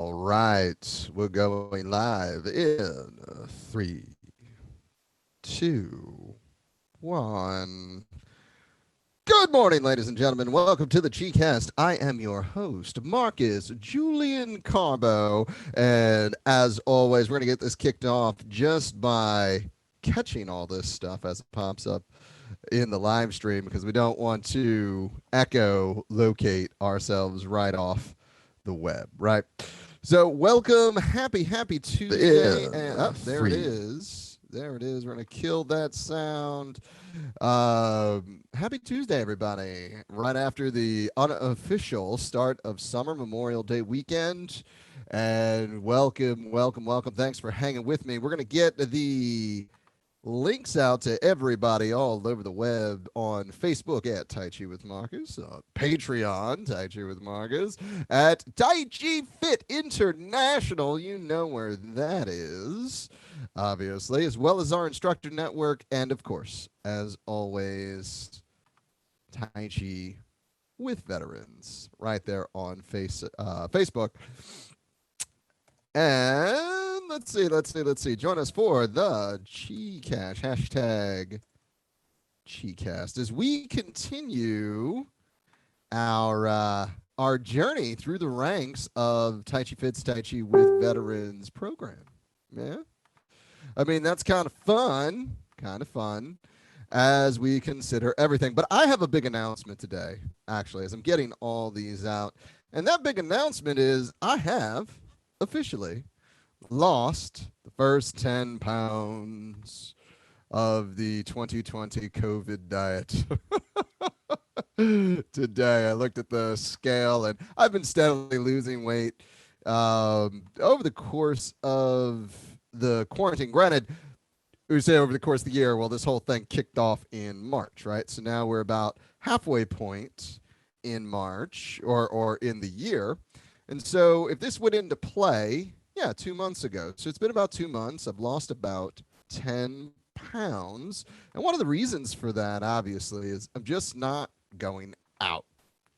All right, we're going live in three, two, one. Good morning, ladies and gentlemen. Welcome to the G-Cast. I am your host, Marcus Julian Carbo, and as always, we're going to get this kicked off just by catching all this stuff as it pops up in the live stream because we don't want to echo locate ourselves right off the web, right? So, welcome, happy Tuesday, and there it is. There it is. We're gonna kill that sound. Happy Tuesday, everybody! Right after the unofficial start of Summer Memorial Day weekend, and welcome. Thanks for hanging with me. We're gonna get the links out to everybody all over the web on Facebook at Tai Chi with Marcus, Patreon Tai Chi with Marcus, at Tai Chi Fit International. You know where that is, obviously, as well as our instructor network, and of course, as always, Tai Chi with Veterans right there on Facebook. And let's see. Join us for the Chi-Cash, hashtag Chi-Cast, as we continue our journey through the ranks of Tai Chi Fits Tai Chi with Veterans program. Yeah. I mean, that's kind of fun as we consider everything. But I have a big announcement today, actually, as I'm getting all these out. And that big announcement is I have officially lost the first 10 pounds of the 2020 COVID diet. Today, I looked at the scale and I've been steadily losing weight over the course of the quarantine. Granted, we say over the course of the year, well, this whole thing kicked off in March, right? So now we're about halfway point in March or in the year. And so if this went into play, yeah, 2 months ago. So it's been about 2 months. I've lost about 10 pounds. And one of the reasons for that, obviously, is I'm just not going out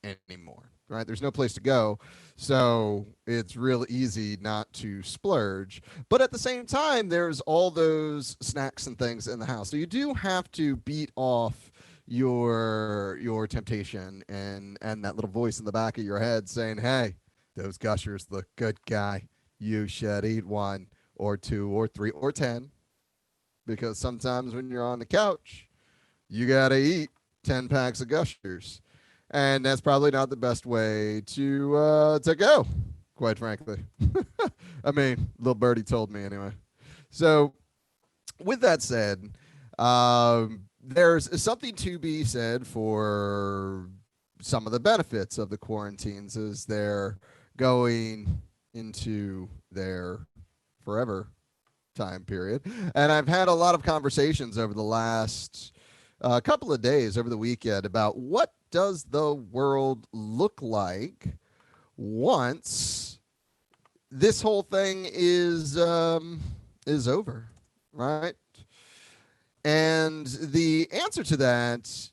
anymore, right? There's no place to go. So it's real easy not to splurge. But at the same time, there's all those snacks and things in the house. So you do have to beat off your temptation and that little voice in the back of your head saying, hey, those gushers look good, guy. You should eat one or two or three or 10. Because sometimes when you're on the couch, you got to eat 10 packs of gushers. And that's probably not the best way to go, quite frankly. I mean, little birdie told me anyway. So, with that said, there's something to be said for some of the benefits of the quarantines as they're going into their forever time period. And I've had a lot of conversations over the last couple of days over the weekend about what does the world look like once this whole thing is over, right? And the answer to that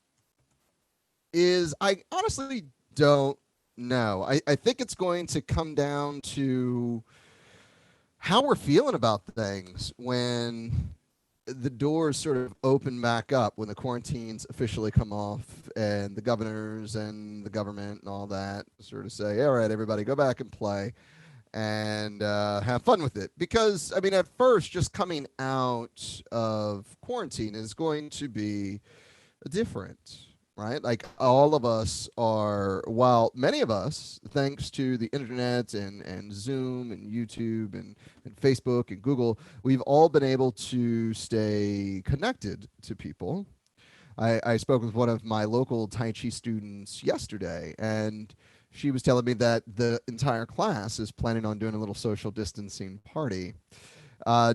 is I honestly don't know. I think it's going to come down to how we're feeling about things when the doors sort of open back up, when the quarantines officially come off and the governors and the government and all that sort of say, all right, everybody go back and play and have fun with it. Because, I mean, at first, just coming out of quarantine is going to be different, right? Like all of us are, while many of us, thanks to the internet and Zoom and YouTube and Facebook and Google, we've all been able to stay connected to people. I spoke with one of my local Tai Chi students yesterday, and she was telling me that the entire class is planning on doing a little social distancing party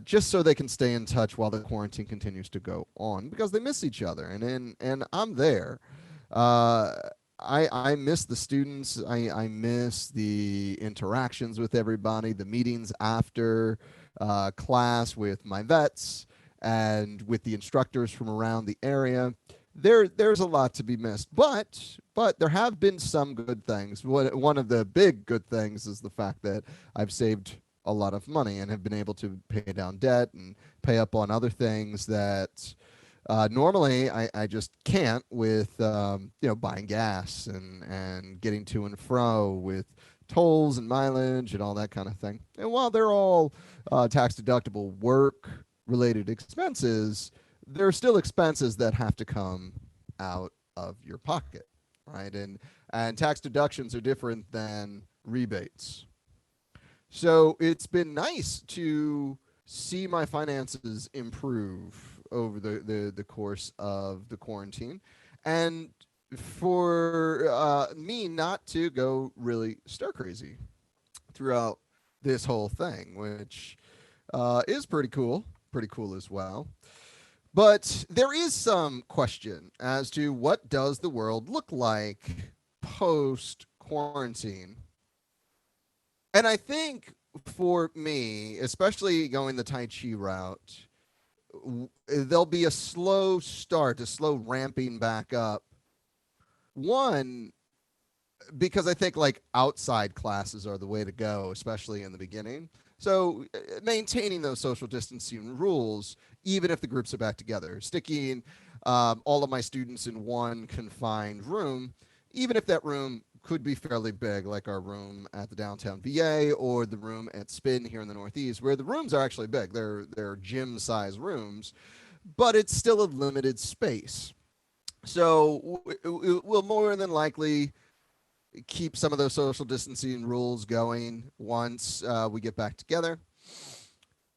just so they can stay in touch while the quarantine continues to go on because they miss each other. And I'm there. Uh, I miss the students. I miss the interactions with everybody, the meetings after class with my vets and with the instructors from around the area. there's a lot to be missed, but there have been some good things. One of the big good things is the fact that I've saved a lot of money and have been able to pay down debt and pay up on other things that normally I just can't with buying gas and getting to and fro with tolls and mileage and all that kind of thing. And while they're all tax deductible work related expenses, there are still expenses that have to come out of your pocket, right? And tax deductions are different than rebates. So it's been nice to see my finances improve over the course of the quarantine, and for me not to go really stir crazy throughout this whole thing, which is pretty cool as well. But there is some question as to what does the world look like post quarantine. And I think for me, especially going the Tai Chi route, there'll be a slow start, a slow ramping back up. One, because I think like outside classes are the way to go, especially in the beginning. So maintaining those social distancing rules, even if the groups are back together, sticking all of my students in one confined room, even if that room could be fairly big, like our room at the downtown VA or the room at Spin here in the Northeast, where the rooms are actually big. They're gym-size rooms, but it's still a limited space. So we'll more than likely keep some of those social distancing rules going once we get back together.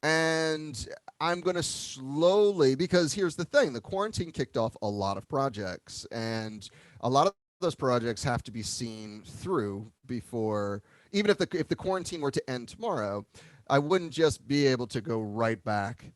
And I'm going to slowly, because here's the thing, the quarantine kicked off a lot of projects, and a lot of those projects have to be seen through before, even if the quarantine were to end tomorrow, I wouldn't just be able to go right back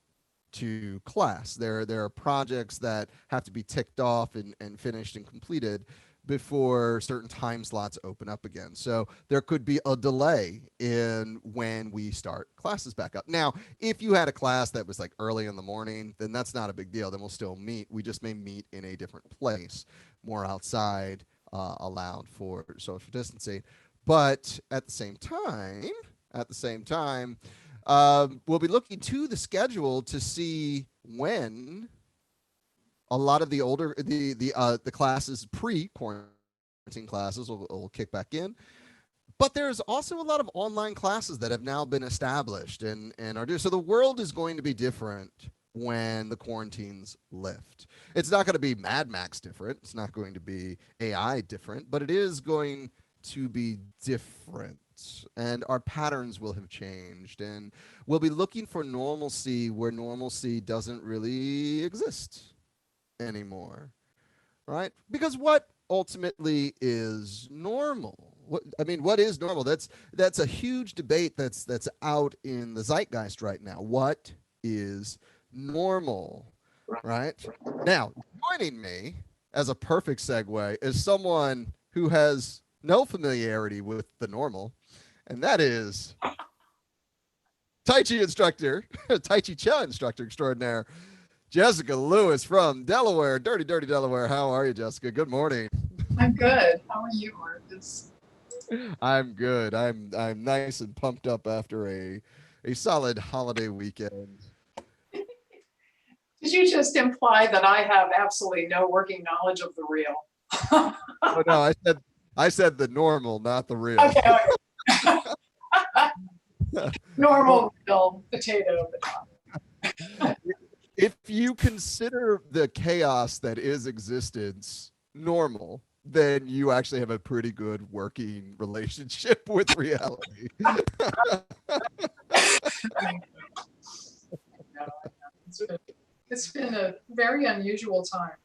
to class. There are projects that have to be ticked off and finished and completed before certain time slots open up again. So there could be a delay in when we start classes back up. Now, if you had a class that was like early in the morning, then that's not a big deal. Then we'll still meet. We just may meet in a different place, more outside, allowed for social distancing. But at the same time, we'll be looking to the schedule to see when a lot of the older the classes pre-quarantine classes will kick back in, but there's also a lot of online classes that have now been established and are due. So the world is going to be different when the quarantines lift. It's not going to be Mad Max different. It's not going to be AI different, but it is going to be different. And our patterns will have changed, and we'll be looking for normalcy where normalcy doesn't really exist anymore, right? Because what ultimately is normal? What is normal? That's a huge debate that's out in the zeitgeist right now. What is normal, right? Now, joining me as a perfect segue is someone who has no familiarity with the normal, and that is Tai Chi instructor, Tai Chi Cha instructor extraordinaire, Jessica Lewis from Delaware, dirty, dirty Delaware. How are you, Jessica? Good morning. I'm good. How are you, Marcus? I'm good. I'm nice and pumped up after a solid holiday weekend. Did you just imply that I have absolutely no working knowledge of the real? Oh no, I said the normal, not the real. Okay, okay. Normal real potato. If you consider the chaos that is existence normal, then you actually have a pretty good working relationship with reality. It's been a very unusual time.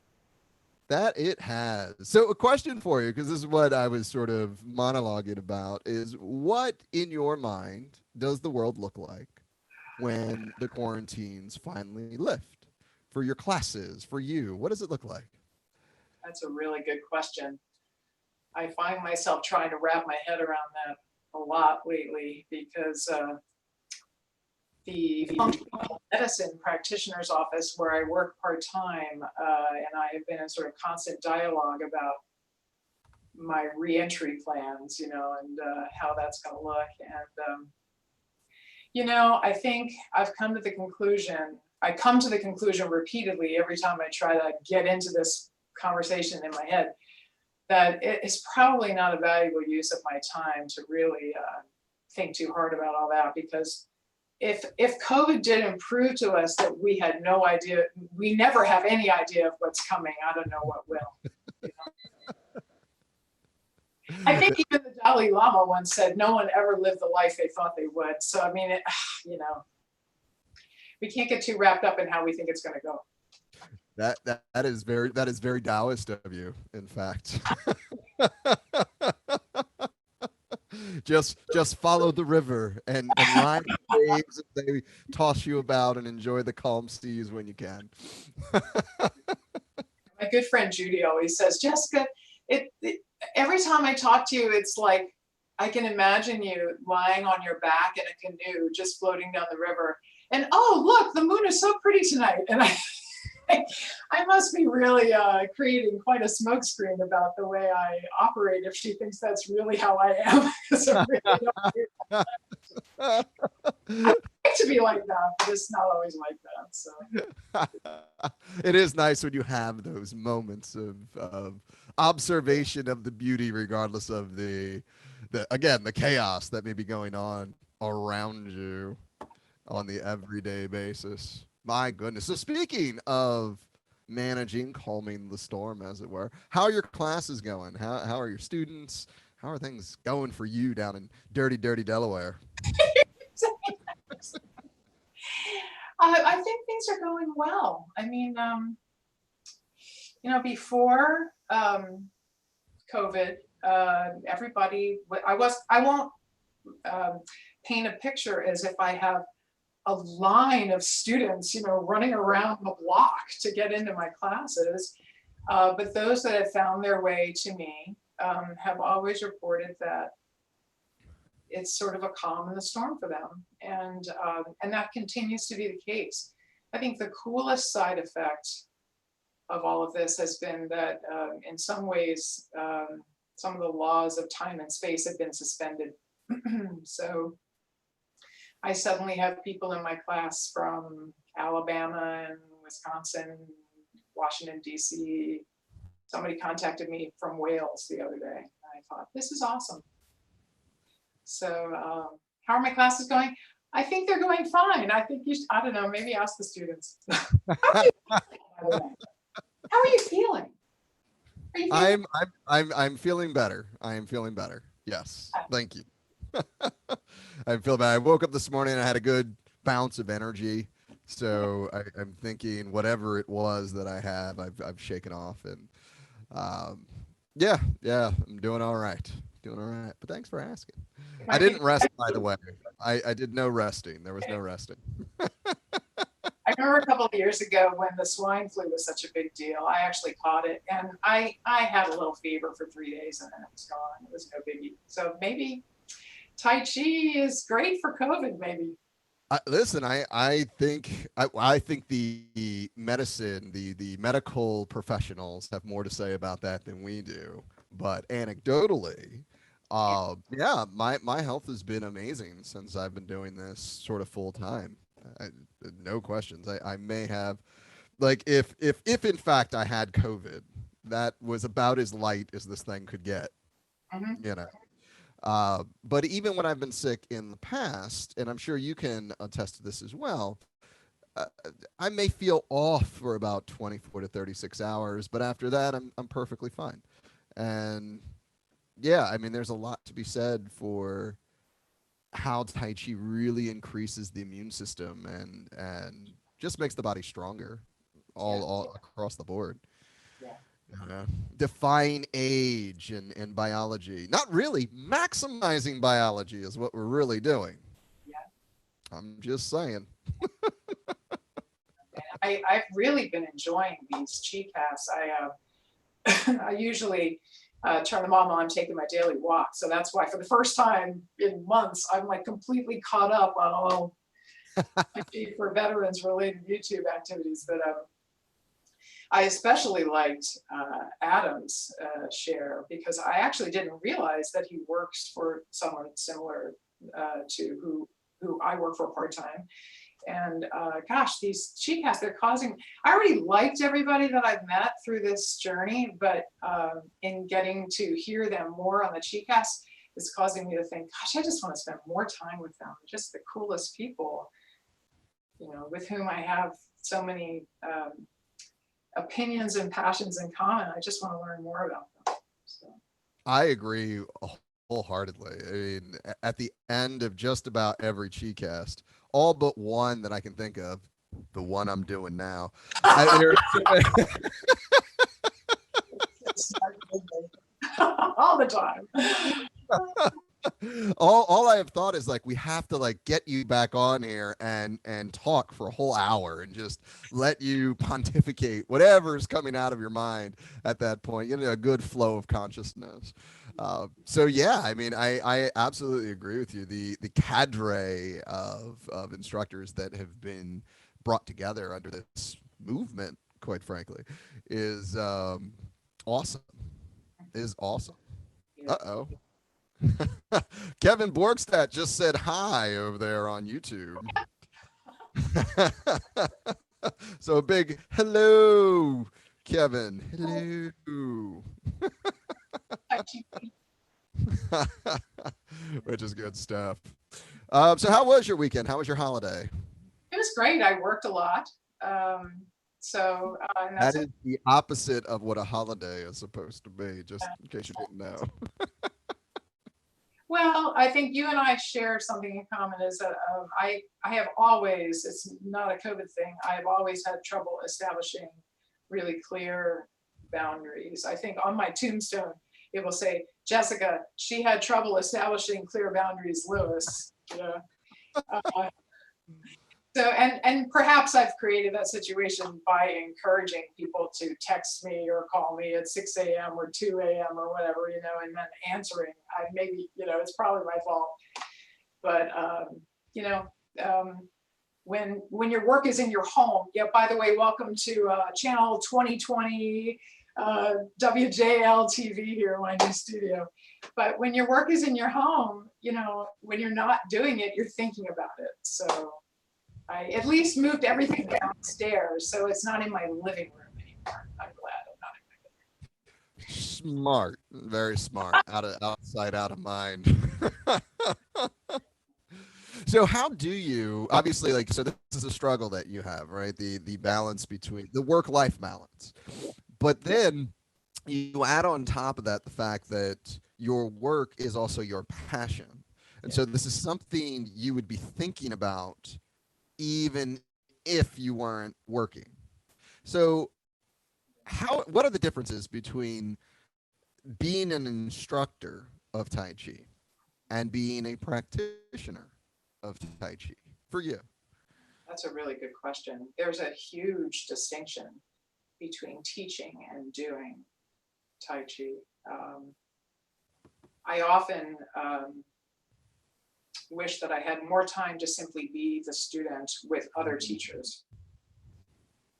That it has. So, a question for you, because this is what I was sort of monologuing about, is what in your mind does the world look like when the quarantines finally lift? For your classes, for you, what does it look like? That's a really good question. I find myself trying to wrap my head around that a lot lately because the functional medicine practitioner's office where I work part-time, and I have been in sort of constant dialogue about my reentry plans, and how that's going to look. And I think I come to the conclusion repeatedly every time I try to get into this conversation in my head that it's probably not a valuable use of my time to really think too hard about all that, because if COVID didn't prove to us that we had no idea, we never have any idea of what's coming, I don't know what will. I think even the Dalai Lama once said no one ever lived the life they thought they would. So, I mean, we can't get too wrapped up in how we think it's going to go. That is very Taoist of you, in fact. just follow the river and ride the waves as they toss you about, and enjoy the calm seas when you can. My good friend Judy always says, Jessica, every time I talk to you, it's like I can imagine you lying on your back in a canoe just floating down the river, and oh look, the moon is so pretty tonight. And I must be really creating quite a smokescreen about the way I operate if she thinks that's really how I am. I like to be like that, but it's not always like that. So it is nice when you have those moments of observation of the beauty, regardless of the chaos that may be going on around you on the everyday basis. My goodness. So speaking of managing, calming the storm, as it were, how are your classes going? How are your students? How are things going for you down in dirty Delaware? I think things are going well. I mean, before COVID, everybody, I won't paint a picture as if I have a line of students, running around the block to get into my classes. But those that have found their way to me have always reported that it's sort of a calm in the storm for them. And that continues to be the case. I think the coolest side effect of all of this has been that in some ways, some of the laws of time and space have been suspended. So I suddenly have people in my class from Alabama and Wisconsin, Washington, D.C. Somebody contacted me from Wales the other day. I thought, this is awesome. So how are my classes going? I think they're going fine. I think I don't know, maybe ask the students. How are you feeling? I'm feeling better. I am feeling better. Yes. Thank you. I feel bad. I woke up this morning and I had a good bounce of energy. So I'm thinking whatever it was that I have, I've shaken off. And yeah, I'm doing all right. But thanks for asking. I didn't rest, by the way. I did no resting. There was no resting. I remember a couple of years ago when the swine flu was such a big deal. I actually caught it, and I had a little fever for 3 days, and then it was gone. It was no biggie. So maybe Tai Chi is great for COVID. Maybe. Listen, I think the medicine, the medical professionals have more to say about that than we do. But anecdotally, yeah, my health has been amazing since I've been doing this sort of full time. No questions. I may have, like, if in fact I had COVID, that was about as light as this thing could get. Mm-hmm. But even when I've been sick in the past, and I'm sure you can attest to this as well, I may feel off for about 24 to 36 hours, but after that, I'm perfectly fine. And yeah, I mean, there's a lot to be said for how Tai Chi really increases the immune system and just makes the body stronger all across the board. Defying age and biology. Not really. Maximizing biology is what we're really doing. Yeah. I'm just saying. I've really been enjoying these chi casts. I usually turn them on while I'm taking my daily walk. So that's why for the first time in months, I'm like completely caught up on all for veterans related YouTube activities, but I especially liked Adam's share because I actually didn't realize that he works for someone similar to who I work for part-time. And gosh, these cheatcasts, they're causing, I already liked everybody that I've met through this journey, but in getting to hear them more on the cheatcasts, it's causing me to think, gosh, I just want to spend more time with them. Just the coolest people, you know, with whom I have so many opinions and passions in common. I just want to learn more about them. So. I agree wholeheartedly. I mean, at the end of just about every Cheatcast, all but one that I can think of, the one I'm doing now, all the time. all I have thought is like we have to like get you back on here and talk for a whole hour and just let you pontificate whatever's coming out of your mind at that point. You know, a good flow of consciousness. So yeah, I mean, I absolutely agree with you. The cadre of instructors that have been brought together under this movement, quite frankly, is awesome. Is awesome. Uh-oh. Kevin Borgstadt just said hi over there on YouTube. So a big hello, Kevin. Hello. Which is good stuff. So how was your weekend? How was your holiday? It was great. I worked a lot. That is the opposite of what a holiday is supposed to be, just in case you didn't know. Well, I think you and I share something in common is that I have always, it's not a COVID thing, I've always had trouble establishing really clear boundaries. I think on my tombstone, it will say, Jessica, she had trouble establishing clear boundaries, Lewis. You know? So, and perhaps I've created that situation by encouraging people to text me or call me at 6 a.m. or 2 a.m. or whatever, you know, and then answering. Maybe, you know, it's probably my fault. But, you know, when your work is in your home, yeah, by the way, welcome to channel 2020 WJL TV here in my new studio. But when your work is in your home, you know, when you're not doing it, you're thinking about it. So I at least moved everything downstairs, so it's not in my living room anymore. I'm glad I'm not in my living room. Smart, very smart. Outside, out of mind. So how do you obviously like so this is a struggle that you have, right? The balance between the work-life balance. But then you add on top of that the fact that your work is also your passion. And so this is something you would be thinking about even if you weren't working. So what are the differences between being an instructor of Tai Chi and being a practitioner of Tai Chi for you? That's a really good question. There's a huge distinction between teaching and doing Tai Chi. I often wish that I had more time to simply be the student with other teachers.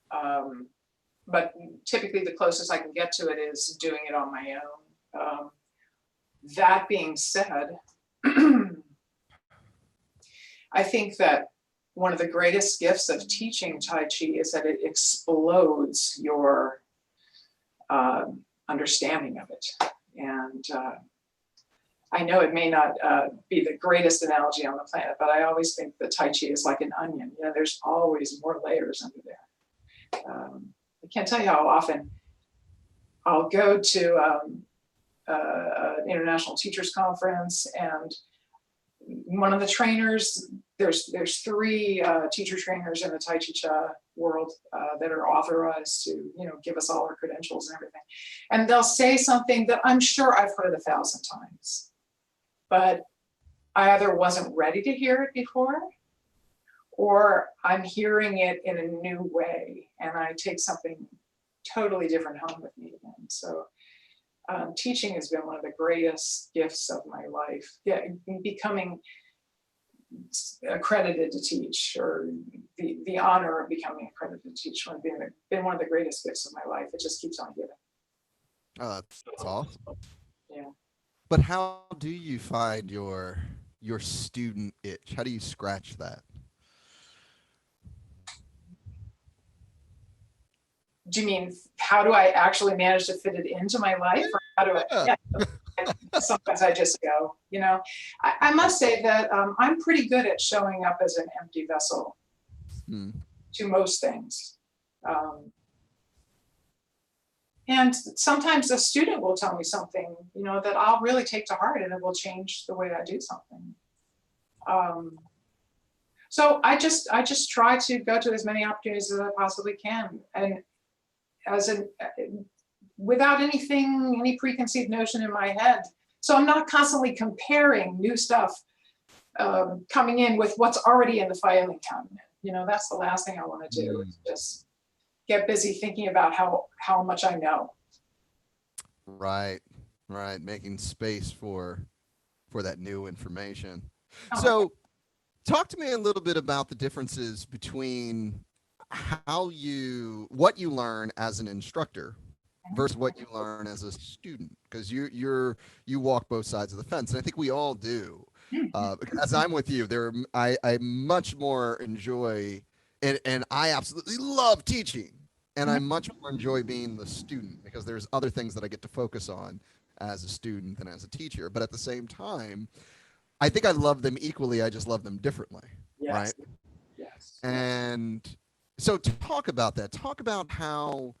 But typically the closest I can get to it is doing it on my own. That being said, I think that one of the greatest gifts of teaching Tai Chi is that it explodes your understanding of it. And I know it may not be the greatest analogy on the planet, but I always think that Tai Chi is like an onion. You know, there's always more layers under there. I can't tell you how often I'll go to an international teachers conference, and one of the trainers, there's three teacher trainers in the Tai Chi Cha world that are authorized to, you know, give us all our credentials and everything. And they'll say something that I'm sure I've heard 1,000 times, but I either wasn't ready to hear it before, or I'm hearing it in a new way, and I take something totally different home with me again. So teaching has been one of the greatest gifts of my life. Yeah, becoming accredited to teach, or the honor of becoming accredited to teach, one been one of the greatest gifts of my life. It just keeps on giving. Oh, that's awesome. Yeah. But how do you find your student itch? How do you scratch that? Do you mean how do I actually manage to fit it into my life, or how do I? Yeah. Yeah. Sometimes I just go, I must say that I'm pretty good at showing up as an empty vessel Hmm. to most things. And sometimes a student will tell me something, that I'll really take to heart, and it will change the way I do something. So I just try to go to as many opportunities as I possibly can, and without any preconceived notion in my head. So I'm not constantly comparing new stuff coming in with what's already in the filing cabinet. That's the last thing I want to do. Is just get busy thinking about how much I know. Right, right. Making space for that new information. Oh, So, talk to me a little bit about the differences between what you learn as an instructor versus what you learn as a student, because you walk both sides of the fence, and I think we all do. As I'm with you, I much more enjoy, and I absolutely love teaching, and I much more enjoy being the student because there's other things that I get to focus on as a student than as a teacher. But at the same time, I think I love them equally. I just love them differently, yes, right? yes. And so talk about that. Talk about how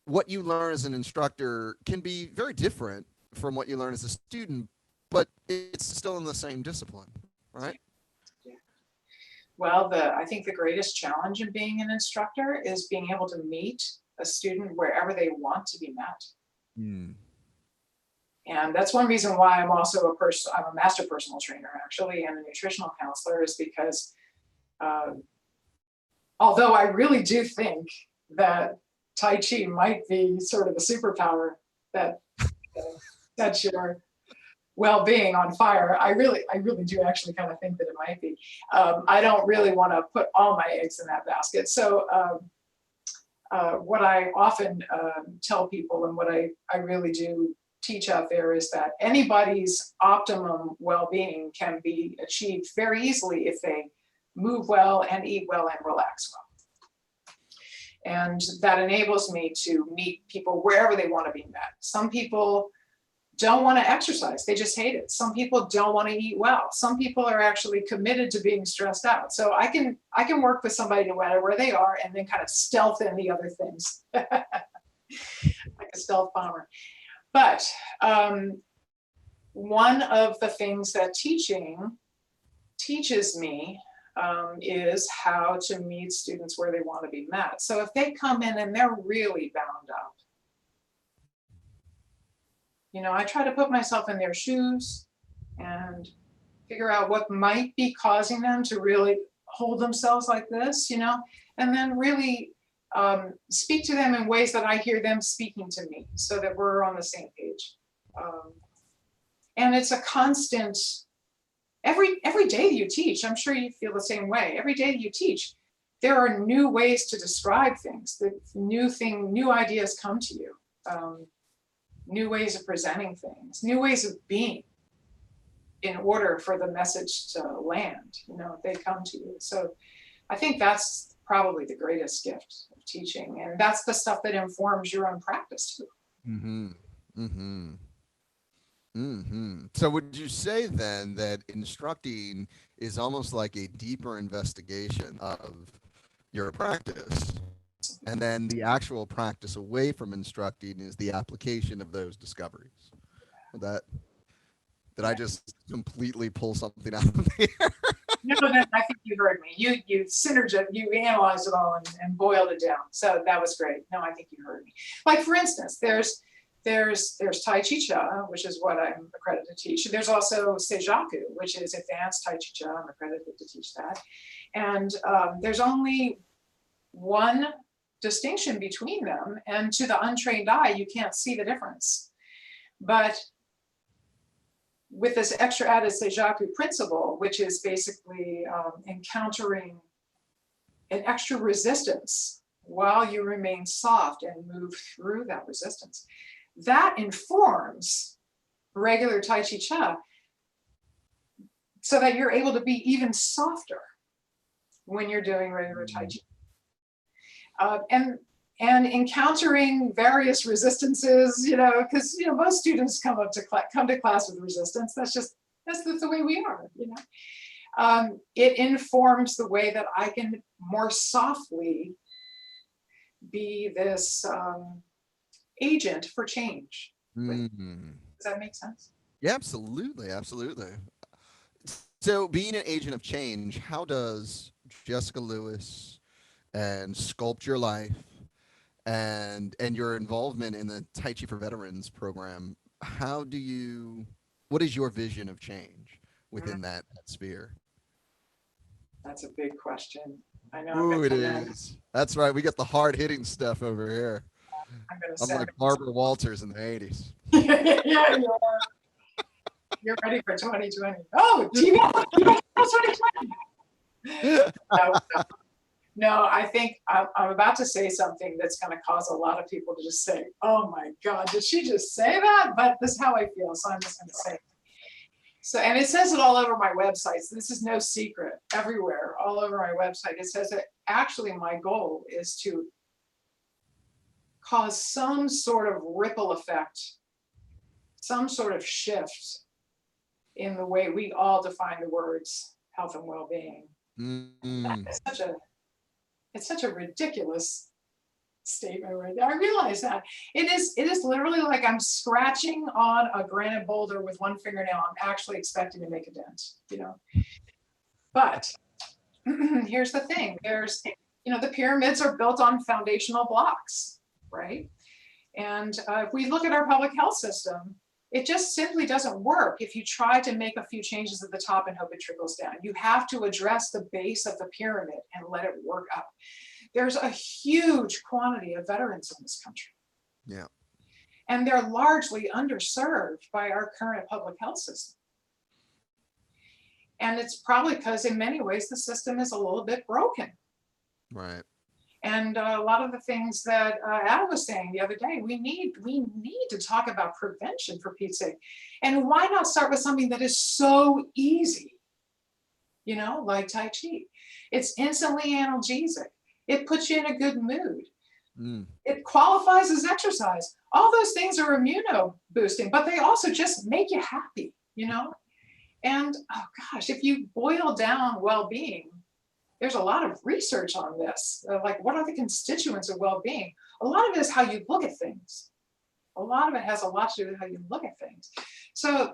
what you learn as an instructor can be very different from what you learn as a student, but it's still in the same discipline, right? Yeah. Well, I think the greatest challenge in being an instructor is being able to meet a student wherever they want to be met. Mm. And that's one reason why I'm also I'm a master personal trainer, actually, and a nutritional counselor, is because although I really do think that Tai Chi might be sort of a superpower that sets your well-being on fire, I really do actually kind of think that it might be. I don't really want to put all my eggs in that basket. So what I often tell people, and what I really do teach out there, is that anybody's optimum well-being can be achieved very easily if they move well and eat well and relax well. And that enables me to meet people wherever they want to be met. Some people don't want to exercise, they just hate it. Some people don't want to eat well. Some people are actually committed to being stressed out. So I can work with somebody no matter where they are, and then kind of stealth in the other things. Like a stealth bomber. But one of the things that teaching teaches me is how to meet students where they want to be met. So if they come in and they're really bound up, I try to put myself in their shoes and figure out what might be causing them to really hold themselves like this, and then really speak to them in ways that I hear them speaking to me, so that we're on the same page. And it's a constant, every day that you teach, I'm sure you feel the same way. Every day that you teach, there are new ways to describe things. The new ideas come to you. New ways of presenting things, new ways of being, in order for the message to land, they come to you. So I think that's probably the greatest gift of teaching. And that's the stuff that informs your own practice too. Mm-hmm. Mm-hmm. Mm-hmm. So would you say then that instructing is almost like a deeper investigation of your practice? And then the actual practice away from instructing is the application of those discoveries. Did I just completely pull something out of the air? No, I think you heard me. You you analyzed it all and boiled it down. So that was great. No, I think you heard me. Like, for instance, there's Tai Chi Cha, which is what I'm accredited to teach. There's also Seijaku, which is advanced Tai Chi Cha. I'm accredited to teach that. And there's only one distinction between them, and to the untrained eye, you can't see the difference. But with this extra added Seijaku principle, which is basically encountering an extra resistance while you remain soft and move through that resistance. That informs regular Tai Chi Cha so that you're able to be even softer when you're doing regular Tai Chi. And encountering various resistances, because most students come to class with resistance. That's the way we are, It informs the way that I can more softly be this agent for change. Does that make sense? Yeah, absolutely, absolutely. So, being an agent of change, how does Jessica Lewis and Sculpt Your Life and your involvement in the Tai Chi for Veterans program, what is your vision of change within that sphere? That's a big question. I know. Ooh, it is. That's right. We get the hard hitting stuff over here. I'm like Barbara Walters in the 80s. Yeah, you are. You're ready for 2020. Oh, TV 2020. No, I think I'm about to say something that's going to cause a lot of people to just say, oh my God, did she just say that? But this is how I feel, so I'm just going to say it. So, and it says it all over my website. So this is no secret. Everywhere, all over my website, it says that actually my goal is to cause some sort of ripple effect, some sort of shift in the way we all define the words health and well-being. It's such a ridiculous statement right there. I realize that it is literally like I'm scratching on a granite boulder with one fingernail. I'm actually expecting to make a dent, But here's the thing: the pyramids are built on foundational blocks, right? And if we look at our public health system, it just simply doesn't work if you try to make a few changes at the top and hope it trickles down. You have to address the base of the pyramid and let it work up. There's a huge quantity of veterans in this country. Yeah. And they're largely underserved by our current public health system. And it's probably because in many ways the system is a little bit broken. Right. And a lot of the things that Adam was saying the other day, we need to talk about prevention, for Pete's sake. And why not start with something that is so easy, like Tai Chi? It's instantly analgesic. It puts you in a good mood. It qualifies as exercise. All those things are immuno boosting, but they also just make you happy, And oh gosh, if you boil down well-being, there's a lot of research on this. Like, what are the constituents of well-being? A lot of it is how you look at things. A lot of it has a lot to do with how you look at things. So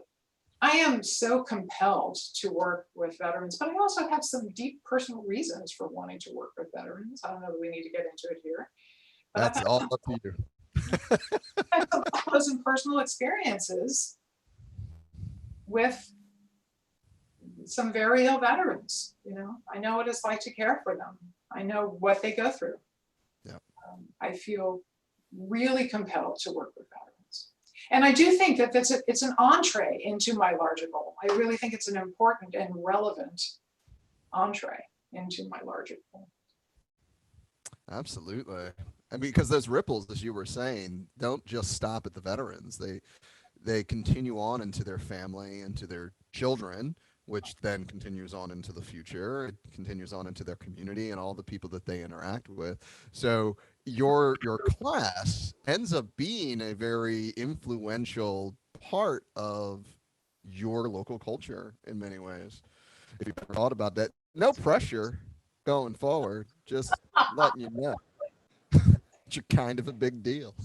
I am so compelled to work with veterans, but I also have some deep personal reasons for wanting to work with veterans. I don't know that we need to get into it here. But that's all up to you. I have some pleasant personal experiences with some very ill veterans. I know what it's like to care for them. I know what they go through. Yeah. I feel really compelled to work with veterans, and I do think that it's an entree into my larger goal. I really think it's an important and relevant entree into my larger goal. Absolutely. I mean, because those ripples, as you were saying, don't just stop at the veterans. They continue on into their family, into their children, which then continues on into the future. It continues on into their community and all the people that they interact with. So your class ends up being a very influential part of your local culture in many ways. If you've ever thought about that, no pressure going forward, just letting you know. You're kind of a big deal.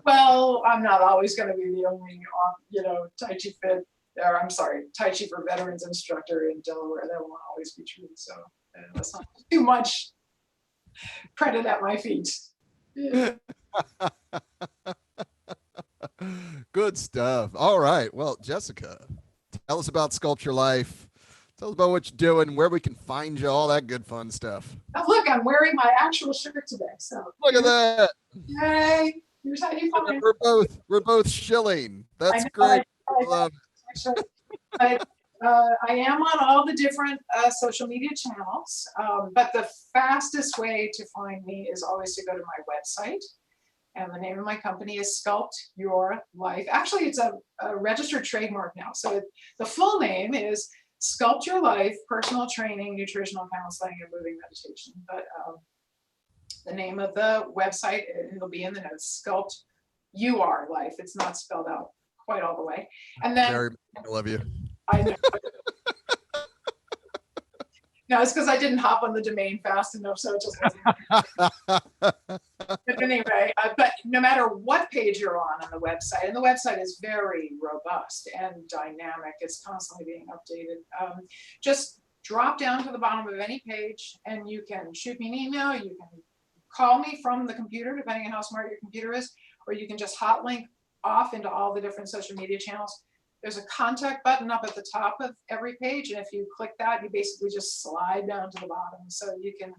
Well, I'm not always going to be the only, Tai Chi for Veterans instructor in Delaware. That won't always be true. So let's not put too much credit at my feet. Yeah. Good stuff. All right. Well, Jessica, tell us about Sculpt Your Life. Tell us about what you're doing, where we can find you, all that good fun stuff. Oh, look, I'm wearing my actual shirt today. So look at that. Yay. Here's how you find. We're both shilling. I That's know, great. I Love actually, but I am on all the different social media channels. But the fastest way to find me is always to go to my website. And the name of my company is Sculpt Your Life. Actually, it's a registered trademark now. So the full name is Sculpt Your Life Personal Training, Nutritional Counseling, and Moving Meditation. But the name of the website, it'll be in the notes, Sculpt Your Life. It's not spelled out quite all the way. And then Very much. I love you. I know. No, it's because I didn't hop on the domain fast enough, so it just wasn't. But anyway, but no matter what page you're on the website, and the website is very robust and dynamic, it's constantly being updated. Just drop down to the bottom of any page and you can shoot me an email, you can call me from the computer, depending on how smart your computer is, or you can just hot link off into all the different social media channels. There's a contact button up at the top of every page, and if you click that, you basically just slide down to the bottom. So you can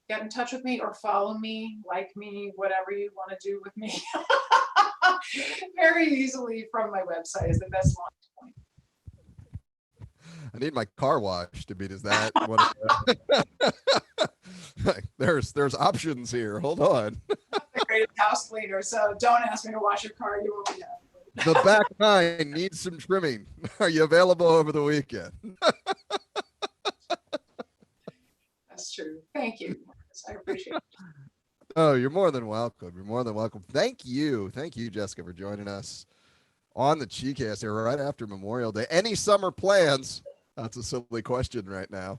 get in touch with me or follow me, like me, whatever you want to do with me. Very easily from my website is the best launch point. I need my car washed. I mean, is that what? There's options here. Hold on. I'm the greatest house cleaner, so don't ask me to wash your car. You won't be done. The back nine needs some trimming. Are you available over the weekend? That's true. Thank you, Marcus. I appreciate it. Oh, you're more than welcome. You're more than welcome. Thank you, Jessica, for joining us on the Cheecast here right after Memorial Day. Any summer plans? That's a silly question right now.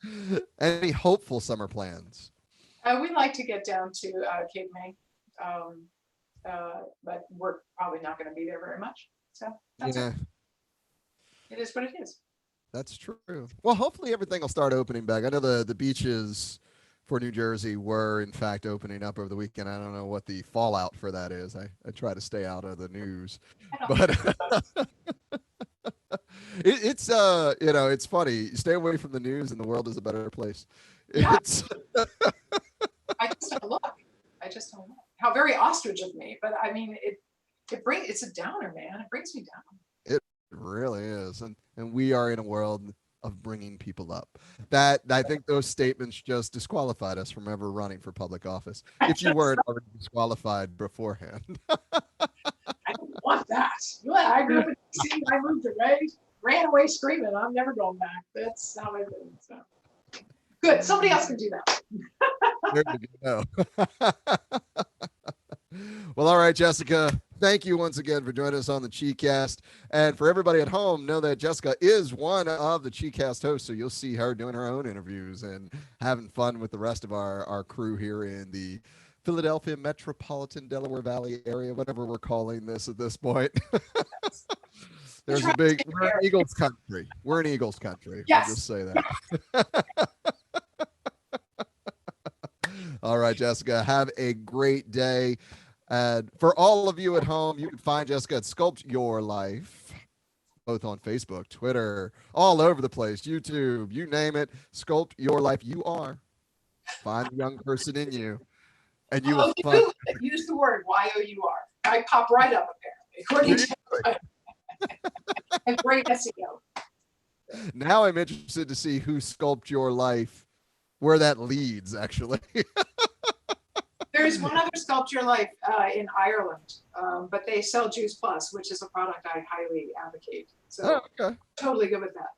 Yeah. Any hopeful summer plans? We'd like to get down to Cape May. But we're probably not going to be there very much. So that's it. It is what it is. That's true. Well, hopefully everything will start opening back. I know the beaches for New Jersey were in fact opening up over the weekend. I don't know what the fallout for that is. I try to stay out of the news, but it's it's funny. You stay away from the news and the world is a better place. Yeah. It's I just don't look. How very ostrich of me, but I mean it's a downer, man. It brings me down. It really is, and we are in a world of bringing people up. That I think those statements just disqualified us from ever running for public office. If you weren't already disqualified beforehand. I don't want that. I grew up in DC. I moved away, ran away screaming. I'm never going back. That's how I live. So good. Somebody else can do that. There you go. Well, all right, Jessica, thank you once again for joining us on the Cheecast. And for everybody at home, know that Jessica is one of the Cheecast hosts, so you'll see her doing her own interviews and having fun with the rest of our crew here in the Philadelphia metropolitan Delaware Valley area, whatever we're calling this at this point. We're in Eagles country. We're in Eagles country. Yes. I'll just say that. All right, Jessica, have a great day. And for all of you at home, you can find Jessica at Sculpt Your Life, both on Facebook, Twitter, all over the place, YouTube, you name it. Sculpt Your Life. You are. Find the young person in you. And you will find. Use the word YOUR. I pop right up, apparently. And great SEO. Now I'm interested to see who Sculpt Your Life, where that leads, actually. There's one other Sculpt Your Life in Ireland, but they sell Juice Plus, which is a product I highly advocate. So totally good with that.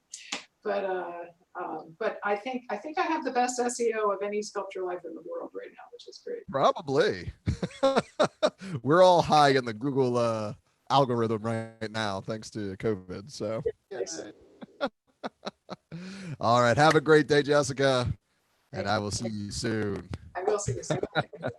But I think I have the best SEO of any Sculpt Your Life in the world right now, which is great. Probably. We're all high in the Google algorithm right now, thanks to COVID. So, all right. Have a great day, Jessica. And I will see you soon. I will see you soon.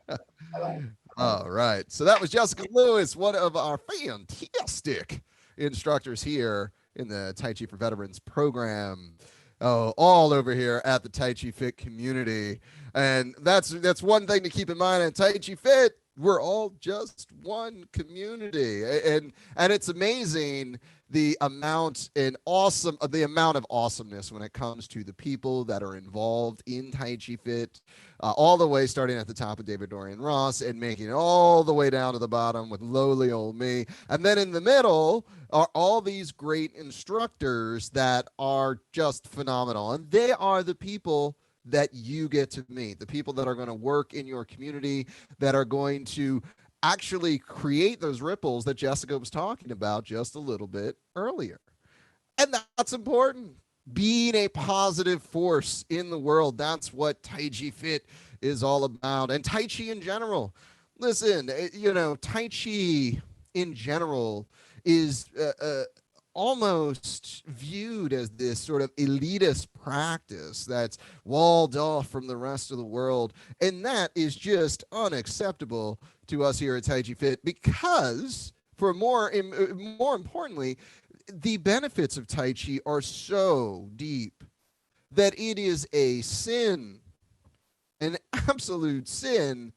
Bye-bye. All right. So that was Jessica Lewis, one of our fantastic instructors here in the Tai Chi for Veterans program. Oh, all over here at the Tai Chi Fit community. And that's one thing to keep in mind at Tai Chi Fit. We're all just one community, and it's amazing the amount of awesomeness when it comes to the people that are involved in Tai Chi Fit, all the way starting at the top of David Dorian Ross and making it all the way down to the bottom with lowly old me, and then in the middle are all these great instructors that are just phenomenal, and they are the people that you get to meet, the people that are going to work in your community, that are going to actually create those ripples that Jessica was talking about just a little bit earlier. And that's important. Being a positive force in the world. That's what Tai Chi Fit is all about. And Tai Chi in general. Listen, Tai Chi in general is almost viewed as this sort of elitist practice that's walled off from the rest of the world. And that is just unacceptable to us here at Tai Chi Fit, because for more importantly, the benefits of Tai Chi are so deep that it is a sin, an absolute sin,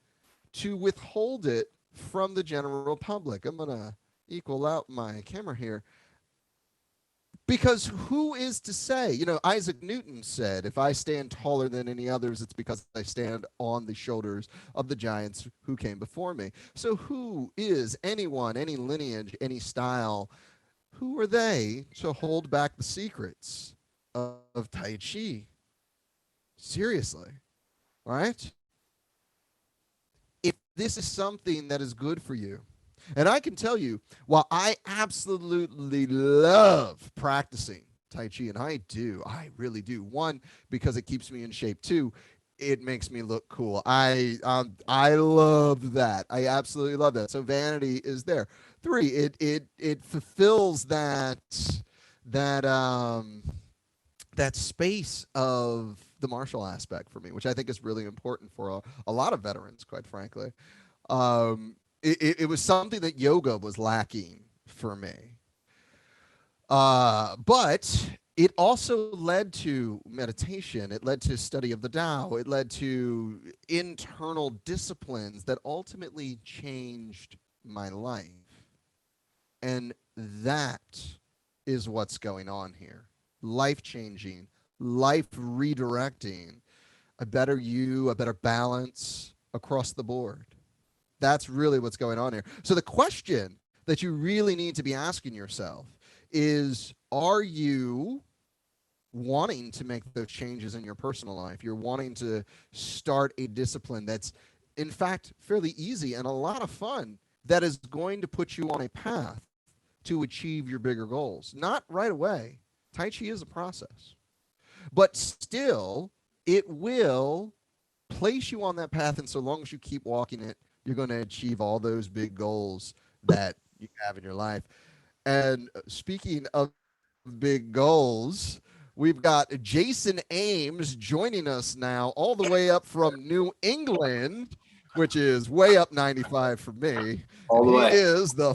to withhold it from the general public. I'm going to equal out my camera here. Because who is to say? Isaac Newton said, if I stand taller than any others, it's because I stand on the shoulders of the giants who came before me. So who is anyone, any lineage, any style? Who are they to hold back the secrets of Tai Chi? Seriously, right? If this is something that is good for you, and I can tell you, while I absolutely love practicing Tai Chi, and I really do. One, because it keeps me in shape. Two, it makes me look cool. I love that. I absolutely love that. So vanity is there. Three, it fulfills that that space of the martial aspect for me, which I think is really important for a lot of veterans, quite frankly. It was something that yoga was lacking for me. But it also led to meditation. It led to study of the Tao. It led to internal disciplines that ultimately changed my life. And that is what's going on here. Life changing, life redirecting, a better you, a better balance across the board. That's really what's going on here. So the question that you really need to be asking yourself is, are you wanting to make those changes in your personal life? You're wanting to start a discipline that's, in fact, fairly easy and a lot of fun, that is going to put you on a path to achieve your bigger goals. Not right away. Tai Chi is a process. But still, it will place you on that path, and so long as you keep walking it, you're going to achieve all those big goals that you have in your life. And speaking of big goals, we've got Jason Ames joining us now, all the way up from New England, which is way up 95 for me. All the He way. is the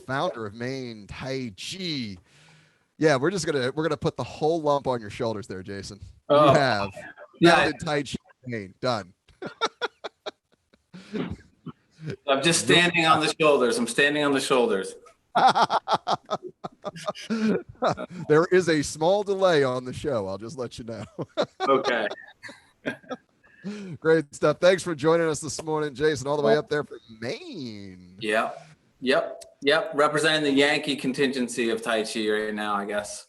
founder of Maine Tai Chi. Yeah, we're gonna put the whole lump on your shoulders there, Jason. You have founded Tai Chi Maine. Done. I'm just standing on the shoulders. I'm standing on the shoulders. There is a small delay on the show. I'll just let you know. Okay. Great stuff. Thanks for joining us this morning, Jason, all the way up there from Maine. Yep. Representing the Yankee contingency of Tai Chi right now, I guess.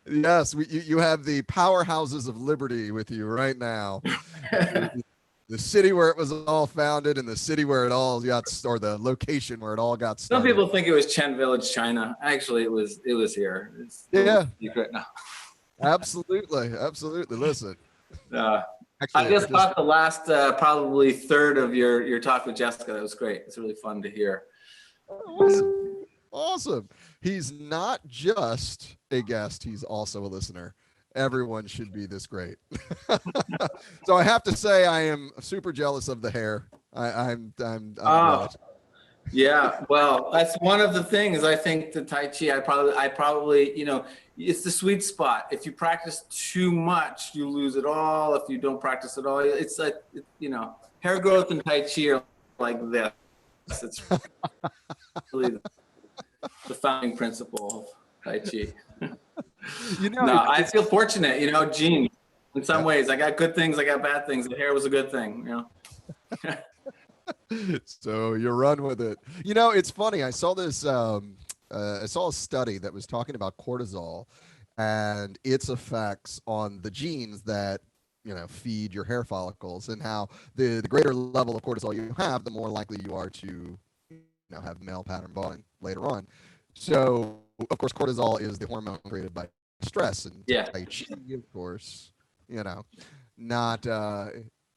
Yes, you have the powerhouses of liberty with you right now. The city where it was all founded, and the city where it all got, or the location where it all got started. Some people think it was Chen Village, China. Actually, it was here. It's secret now. Absolutely. Listen. I just caught the last probably third of your talk with Jessica. That was great. It's really fun to hear. Awesome. He's not just a guest, he's also a listener. Everyone should be this great. So I have to say, I am super jealous of the hair. I'm jealous. Yeah, well, that's one of the things. I think the Tai Chi, I probably, it's the sweet spot. If you practice too much, you lose it all. If you don't practice at all, it's like, you know, hair growth and Tai Chi are like this. It's really the founding principle of Tai Chi. You know, No, I feel fortunate, you know, Gene, in some ways. I got good things, I got bad things. The hair was a good thing, you know. So you run with it. You know, it's funny. I saw this. I saw a study that was talking about cortisol and its effects on the genes that feed your hair follicles, and how the greater level of cortisol you have, the more likely you are to have male pattern balding later on. So of course, cortisol is the hormone created by stress, and Tai Chi, of course, not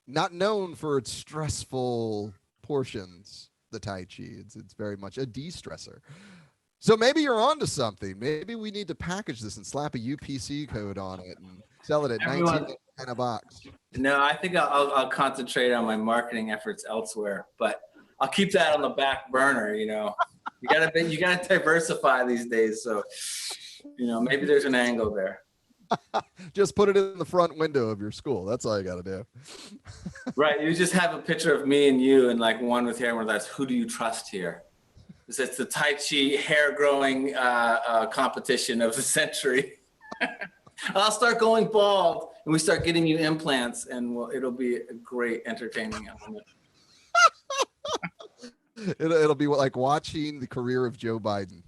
not known for its stressful portions. The Tai Chi, it's very much a de-stressor. So maybe you're onto something. Maybe we need to package this and slap a UPC code on it and sell it at $19 a box. No, I think I'll concentrate on my marketing efforts elsewhere, but I'll keep that on the back burner. You gotta diversify these days. So, maybe there's an angle there. Just put it in the front window of your school. That's all you got to do. Right. You just have a picture of me and you, and like one with hair, where that's who do you trust here? It's the Tai Chi hair growing competition of the century. I'll start going bald, and we start getting you implants, and it'll be a great entertaining element. It'll be like watching the career of Joe Biden.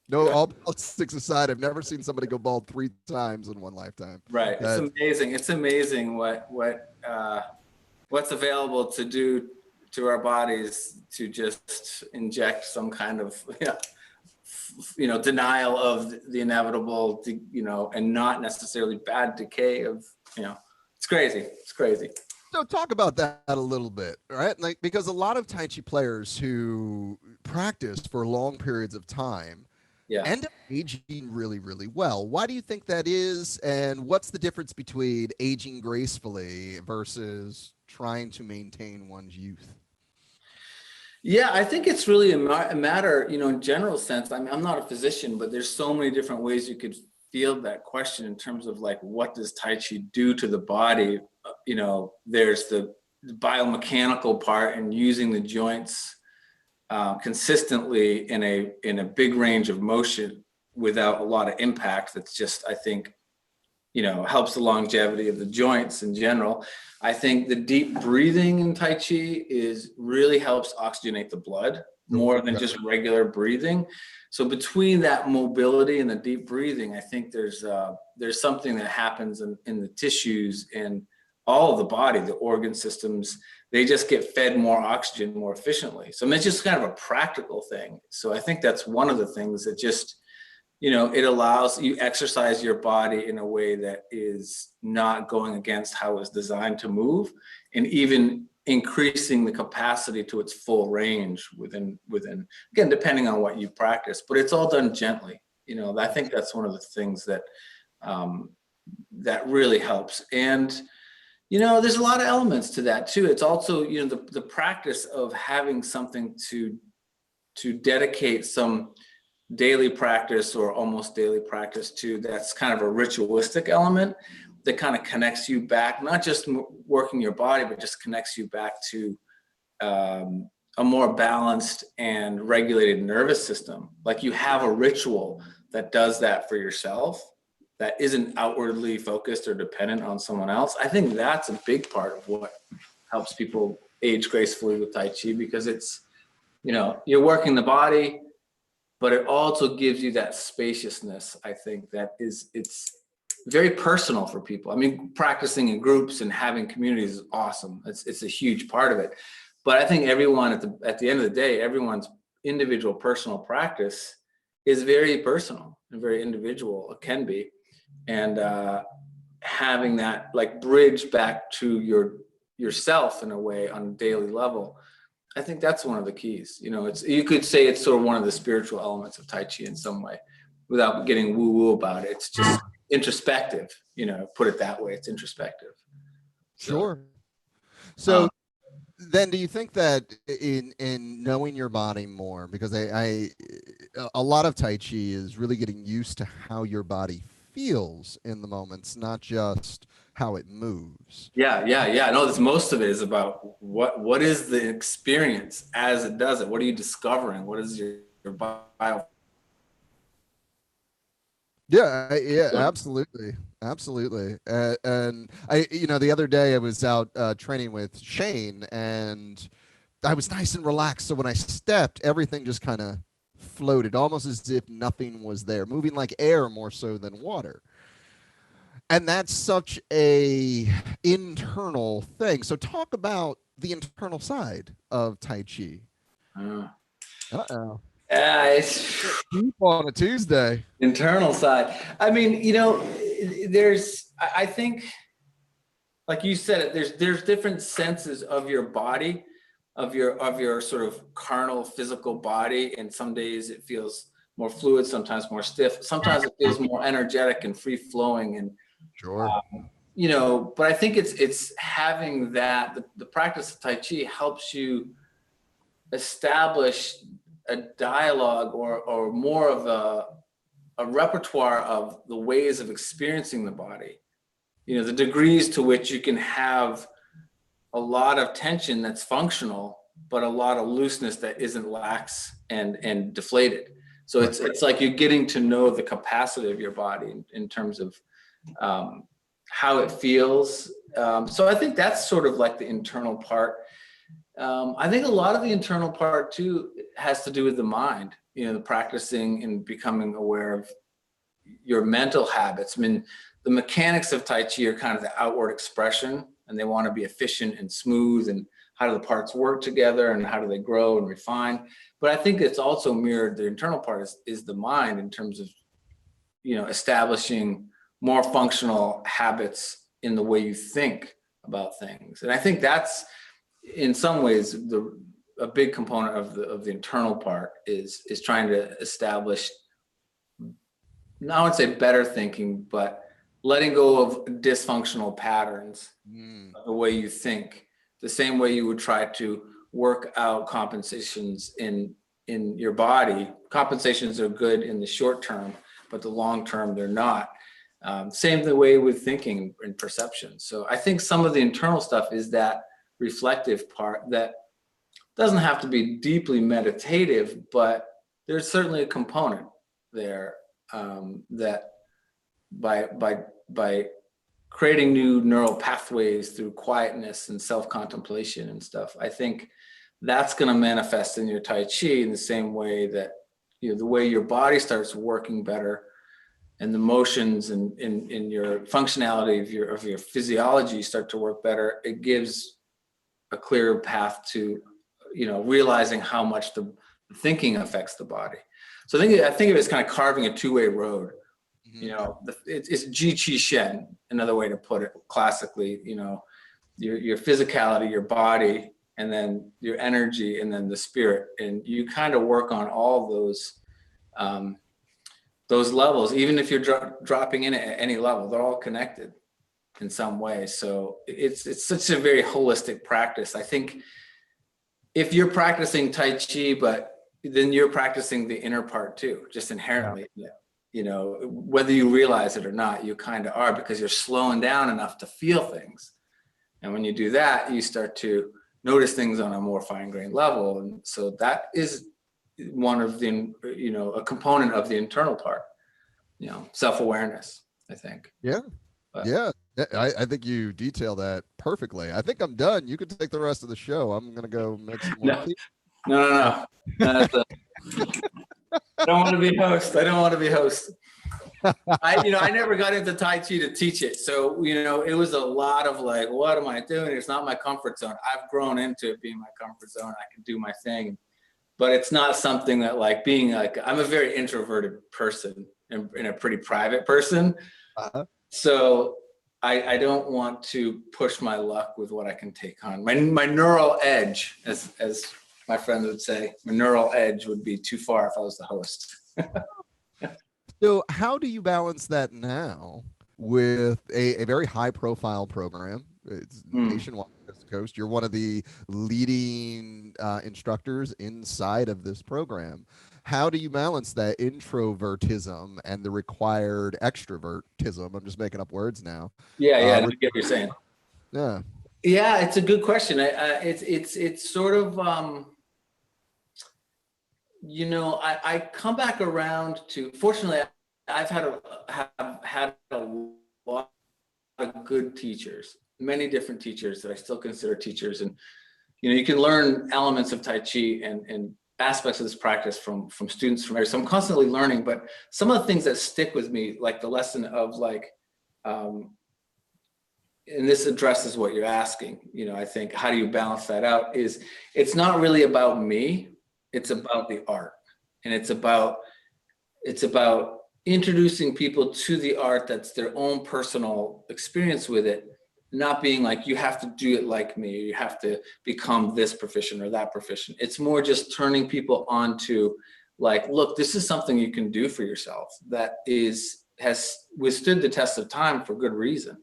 No, all politics aside, I've never seen somebody go bald 3 times in one lifetime. Right. It's amazing. It's amazing what's available to do to our bodies to just inject some kind of, denial of the inevitable, and not necessarily bad decay of, it's crazy. It's crazy. So talk about that a little bit, right? Like, because a lot of Tai Chi players who practice for long periods of time end up aging really, really well. Why do you think that is? And what's the difference between aging gracefully versus trying to maintain one's youth? Yeah, I think it's really a matter, in general sense. I'm not a physician, but there's so many different ways you could field that question in terms of like, what does Tai Chi do to the body? There's the biomechanical part and using the joints consistently in a big range of motion without a lot of impact. That's just, I think, helps the longevity of the joints in general. I think the deep breathing in Tai Chi really helps oxygenate the blood more than just regular breathing. So between that mobility and the deep breathing, I think there's something that happens in the tissues and all of the body, the organ systems. They just get fed more oxygen more efficiently. So it's just kind of a practical thing. So I think that's one of the things that just, it allows you exercise your body in a way that is not going against how it's designed to move, and even increasing the capacity to its full range within, again, depending on what you practice, but it's all done gently. I think that's one of the things that, that really helps. And, there's a lot of elements to that too. It's also, the practice of having something to dedicate some daily practice or almost daily practice to, that's kind of a ritualistic element that kind of connects you back, not just working your body, but just connects you back to a more balanced and regulated nervous system. Like you have a ritual that does that for yourself, that isn't outwardly focused or dependent on someone else. I think that's a big part of what helps people age gracefully with Tai Chi, because it's, you're working the body, but it also gives you that spaciousness. I think it's very personal for people. I mean, practicing in groups and having communities is awesome. It's a huge part of it. But I think everyone at the end of the day, everyone's individual personal practice is very personal and very individual. It can be. And having that like bridge back to yourself in a way on a daily level, I think that's one of the keys. You could say it's sort of one of the spiritual elements of Tai Chi in some way, without getting woo-woo about it. It's just introspective, put it that way. It's introspective. Sure. So then do you think that in knowing your body more, because a lot of Tai Chi is really getting used to how your body feels in the moments, not just how it moves. Yeah. No, this most of it is about what is the experience as it does it. What are you discovering? What is your bio? Yeah, yeah, absolutely, absolutely. And I, the other day I was out training with Shane, and I was nice and relaxed. So when I stepped, everything just kind of floated, almost as if nothing was there, moving like air more so than water. And that's such a internal thing. So talk about the internal side of Tai Chi. Uh, Uh-oh. it's Deep on a Tuesday. internal side. I mean, I think, like you said, there's different senses of your body, of your sort of carnal physical body, and some days it feels more fluid, sometimes more stiff, sometimes it feels more energetic and free flowing, and Sure. but I think it's having that the practice of Tai Chi helps you establish a dialogue or more of a repertoire of the ways of experiencing the body, the degrees to which you can have a lot of tension that's functional, but a lot of looseness that isn't lax and deflated. So it's like you're getting to know the capacity of your body in terms of how it feels. So I think that's sort of like the internal part. I think a lot of the internal part too has to do with the mind, the practicing and becoming aware of your mental habits. I mean, the mechanics of Tai Chi are kind of the outward expression, and they want to be efficient and smooth, and how do the parts work together and how do they grow and refine. But I think it's also mirrored, the internal part is the mind, in terms of, establishing more functional habits in the way you think about things. And I think that's, in some ways, a big component of the internal part is trying to establish, I would say better thinking, but letting go of dysfunctional patterns, the way you think, the same way you would try to work out compensations in your body. Compensations are good in the short term, but the long term, they're not. Same the way with thinking and perception. So I think some of the internal stuff is that reflective part that doesn't have to be deeply meditative, but there's certainly a component there that by creating new neural pathways through quietness and self-contemplation and stuff, I think that's going to manifest in your Tai Chi in the same way that, the way your body starts working better, and the motions and in your functionality of your physiology start to work better. It gives a clearer path to, realizing how much the thinking affects the body. So I think of it as kind of carving a two-way road. It's Ji Qi Shen, another way to put it classically. Your physicality, your body, and then your energy, and then the spirit, and you kind of work on all those levels. Even if you're dropping in at any level, they're all connected in some way. So it's such a very holistic practice. I think if you're practicing Tai Chi, but then you're practicing the inner part too, just inherently. Yeah. Whether you realize it or not, you kind of are, because you're slowing down enough to feel things. And when you do that, you start to notice things on a more fine-grained level. And so that is one of the, a component of the internal part, self-awareness, I think. Yeah. But, yeah. I think you detail that perfectly. I think I'm done. You can take the rest of the show. I'm going to go make some more tea. No. I don't want to be host. I never got into Tai Chi to teach it. So, it was a lot of like, what am I doing? It's not my comfort zone. I've grown into it being my comfort zone. I can do my thing, but it's not something that I'm a very introverted person and a pretty private person. Uh-huh. So I don't want to push my luck with what I can take on. My neural edge, as my friends would say, my neural edge would be too far if I was the host. So how do you balance that now with a very high profile program? It's nationwide, as Coast. You're one of the leading instructors inside of this program. How do you balance that introvertism and the required extrovertism? I'm just making up words now. Yeah, I get what you're saying. Yeah. Yeah, it's a good question. It's sort of, I come back around to, fortunately, I've had a lot of good teachers, many different teachers that I still consider teachers. And, you can learn elements of Tai Chi and aspects of this practice from students from everywhere. So I'm constantly learning, but some of the things that stick with me, like the lesson of and this addresses what you're asking, I think, how do you balance that out, is it's not really about me, it's about the art. And it's about introducing people to the art that's their own personal experience with it, not being like, you have to do it like me, or you have to become this proficient or that proficient. It's more just turning people on to, like, look, this is something you can do for yourself that has withstood the test of time for good reason.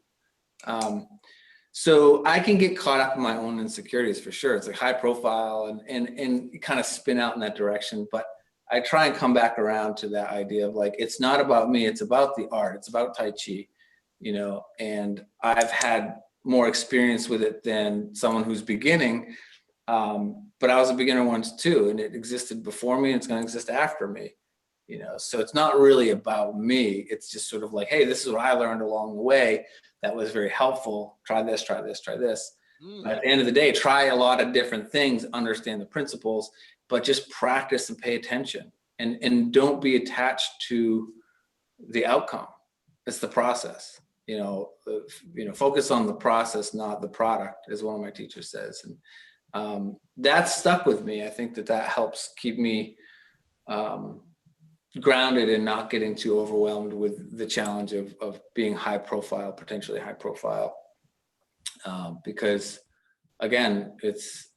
So I can get caught up in my own insecurities for sure. It's like high profile and kind of spin out in that direction. But I try and come back around to that idea of, like, it's not about me, it's about the art, it's about Tai Chi, and I've had more experience with it than someone who's beginning. But I was a beginner once too, and it existed before me and it's going to exist after me. So it's not really about me. It's just sort of like, hey, this is what I learned along the way that was very helpful. Try this, try this, try this. At the end of the day, try a lot of different things, understand the principles, but just practice and pay attention, and don't be attached to the outcome. It's the process. Focus on the process, not the product, as one of my teachers says. And that's stuck with me. I think that helps keep me grounded and not getting too overwhelmed with the challenge of being high profile, potentially high profile. Because again, it's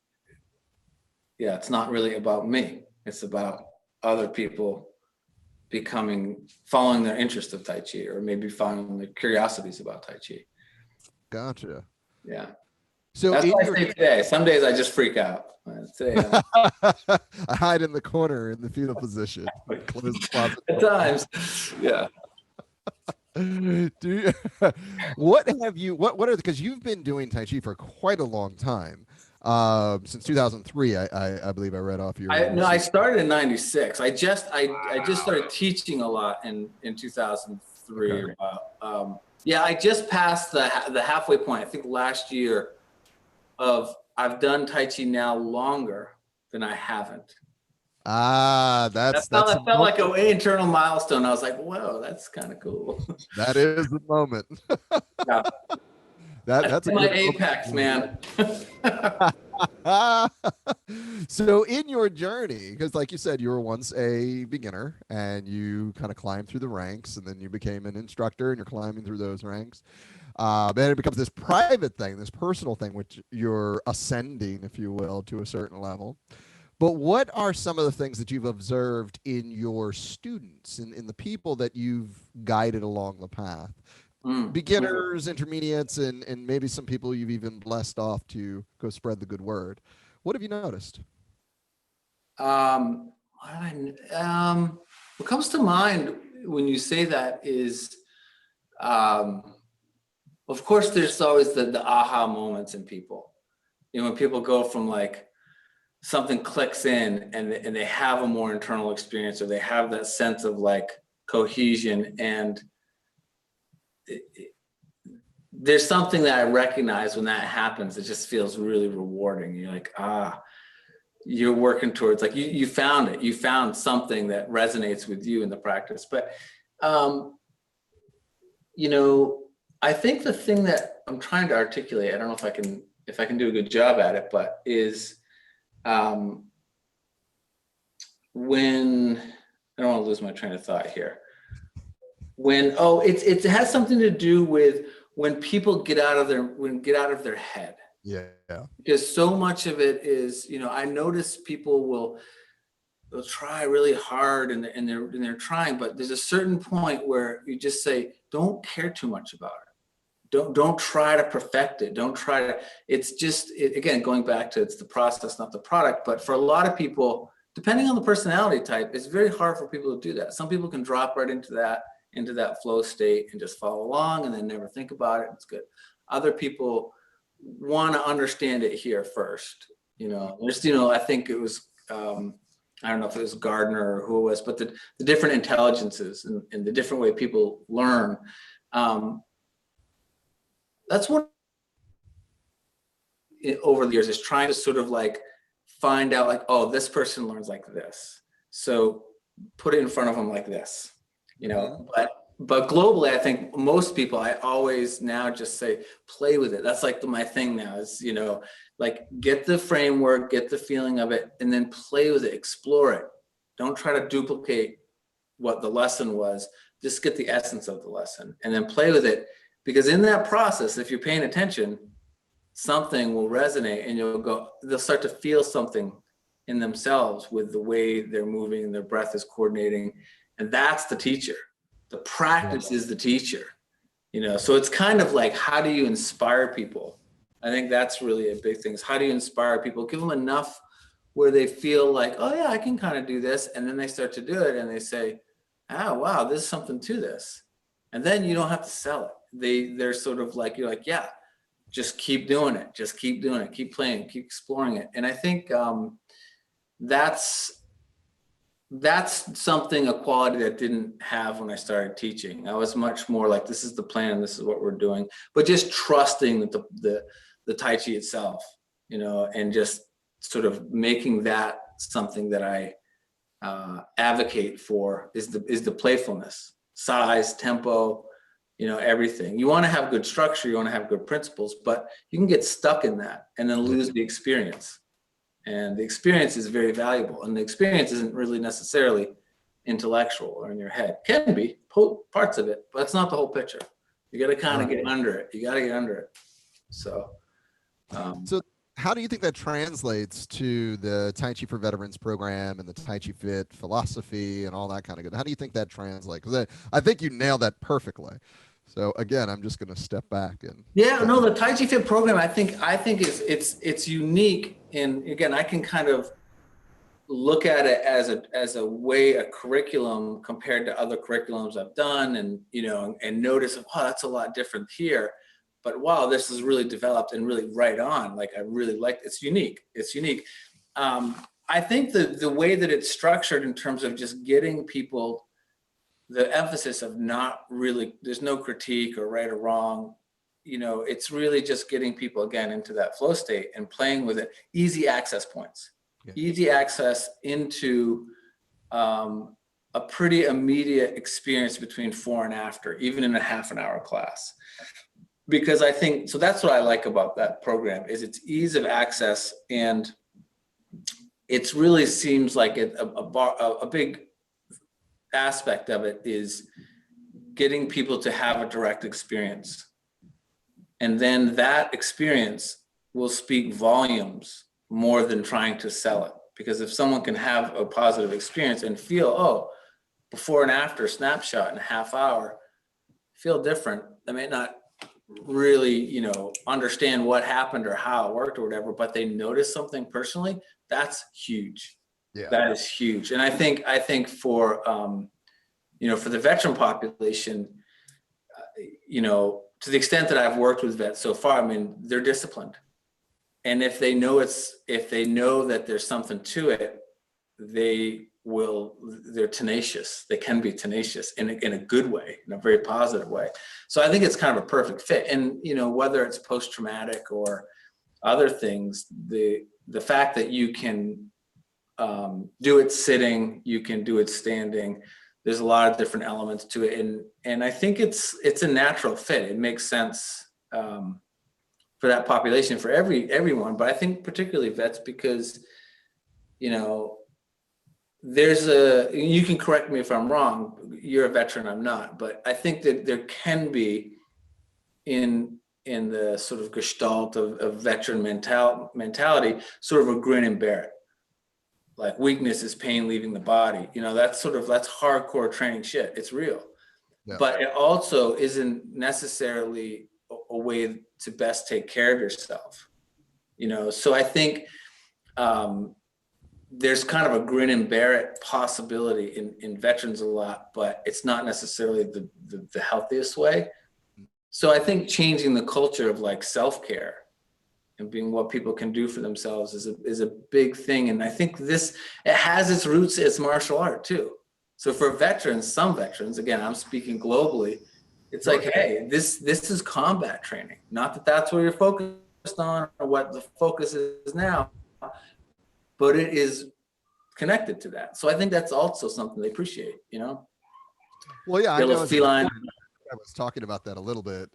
not really about me. It's about other people following their interest of Tai Chi, or maybe following their curiosities about Tai Chi. Gotcha. Yeah. So that's what I say today. Some days I just freak out. Today, I hide in the corner in the fetal position. Close the closet. At times, yeah. What are, because you've been doing Tai Chi for quite a long time, since 2003, I believe I read off your. I started in '96. I just started teaching a lot in 2003. Okay. I just passed the halfway point. I think last year I've done Tai Chi now longer than I haven't. That felt like an internal milestone. I was like, whoa, that's kind of cool. That is the moment. Yeah. That's my apex, man. So in your journey, because like you said, you were once a beginner and you kind of climbed through the ranks, and then you became an instructor and you're climbing through those ranks. Then it becomes this private thing, this personal thing, which you're ascending, if you will, to a certain level. But what are some of the things that you've observed in your students, in the people that you've guided along the path? Beginners, intermediates, and maybe some people you've even blessed off to go spread the good word. What have you noticed? What comes to mind when you say that is, of course, there's always the aha moments in people. When people go from like something clicks in and they have a more internal experience, or they have that sense of like cohesion, and there's something that I recognize when that happens. It just feels really rewarding. You're like, you're working towards, like, you found it. You found something that resonates with you in the practice. But, I think the thing that I'm trying to articulate, I don't know if I can do a good job at it, but is when, I don't want to lose my train of thought here. It has something to do with when people get out of their head. Yeah. Because so much of it is, I notice people they'll try really hard and they're trying, but there's a certain point where you just say, don't care too much about it. Don't try to perfect it. Don't try to, it's just, again, going back to, it's the process, not the product. But for a lot of people, depending on the personality type, it's very hard for people to do that. Some people can drop right into that flow state and just follow along and then never think about it. It's good. Other people want to understand it here first. I think it was, I don't know if it was Gardner or who it was, but the different intelligences and the different way people learn. That's what over the years is trying to sort of like find out like, oh, this person learns like this. So put it in front of them like this, but globally, I think most people, I always now just say, play with it. That's like my thing now is, like get the framework, get the feeling of it, and then play with it, explore it. Don't try to duplicate what the lesson was. Just get the essence of the lesson and then play with it. Because in that process, if you're paying attention, something will resonate and they'll start to feel something in themselves with the way they're moving and their breath is coordinating. And that's the teacher. The practice is the teacher, so it's kind of like, how do you inspire people? I think that's really a big thing is how do you inspire people? Give them enough where they feel like, oh yeah, I can kind of do this. And then they start to do it and they say, oh, wow, there's something to this. And then you don't have to sell it. They're sort of like, you're like, yeah, just keep doing it. Just keep doing it. Keep playing, keep exploring it. And I think that's something, a quality that didn't have when I started teaching. I was much more like, this is the plan, this is what we're doing, but just trusting that the Tai Chi itself, and just sort of making that something that I advocate for is the playfulness, size, tempo, everything. You want to have good structure, you want to have good principles, but you can get stuck in that and then lose the experience. And the experience is very valuable. And the experience isn't really necessarily intellectual or in your head. Can be parts of it, but it's not the whole picture. You got to kind of get under it. You got to get under it. So how do you think that translates to the Tai Chi for Veterans program and the Tai Chi Fit philosophy and all that kind of good? How do you think that translates? Because I think you nailed that perfectly. So again, I'm just going to step back and the Tai Chi Fit program, I think it's unique. And again, I can kind of look at it as a way, a curriculum compared to other curriculums I've done, and and notice, oh, that's a lot different here. But wow, this is really developed and really right on. Like I really like it's unique. It's unique. I think the way that it's structured in terms of just getting people, the emphasis of not really, there's no critique or right or wrong. It's really just getting people again into that flow state and playing with it. Easy access points, easy access into a pretty immediate experience between before and after, even in a half an hour class. Because I think, so that's what I like about that program is its ease of access. And it really seems like a big aspect of it is getting people to have a direct experience. And then that experience will speak volumes more than trying to sell it. Because if someone can have a positive experience and feel, oh, before and after snapshot in a half hour, feel different. They may not really, understand what happened or how it worked or whatever, but they notice something personally. That's huge. Yeah. That is huge. And I think for, for the veteran population, to the extent that I've worked with vets so far, I mean, they're disciplined. And if they know that there's something to it, they're tenacious. They can be tenacious in a good way, in a very positive way. So I think it's kind of a perfect fit. And, whether it's post-traumatic or other things, the fact that you can do it sitting, you can do it standing, there's a lot of different elements to it. And I think it's a natural fit. It makes sense for that population, for everyone, but I think particularly vets, because, you can correct me if I'm wrong, you're a veteran, I'm not, but I think that there can be in the sort of gestalt of veteran mentality, sort of a grin and bear it. Like weakness is pain leaving the body. That's hardcore training shit. It's real. Yeah. But it also isn't necessarily a way to best take care of yourself. So I think there's kind of a grin and bear it possibility in veterans a lot, but it's not necessarily the healthiest way. So I think changing the culture of like self-care and being what people can do for themselves is a big thing. And I think it has its roots as martial art too. So for veterans, some veterans, again, I'm speaking globally, it's like, hey, this is combat training. Not that that's what you're focused on or what the focus is now, but it is connected to that. So I think that's also something they appreciate, Well, yeah, I Feel know. a feline. I was talking about that a little bit.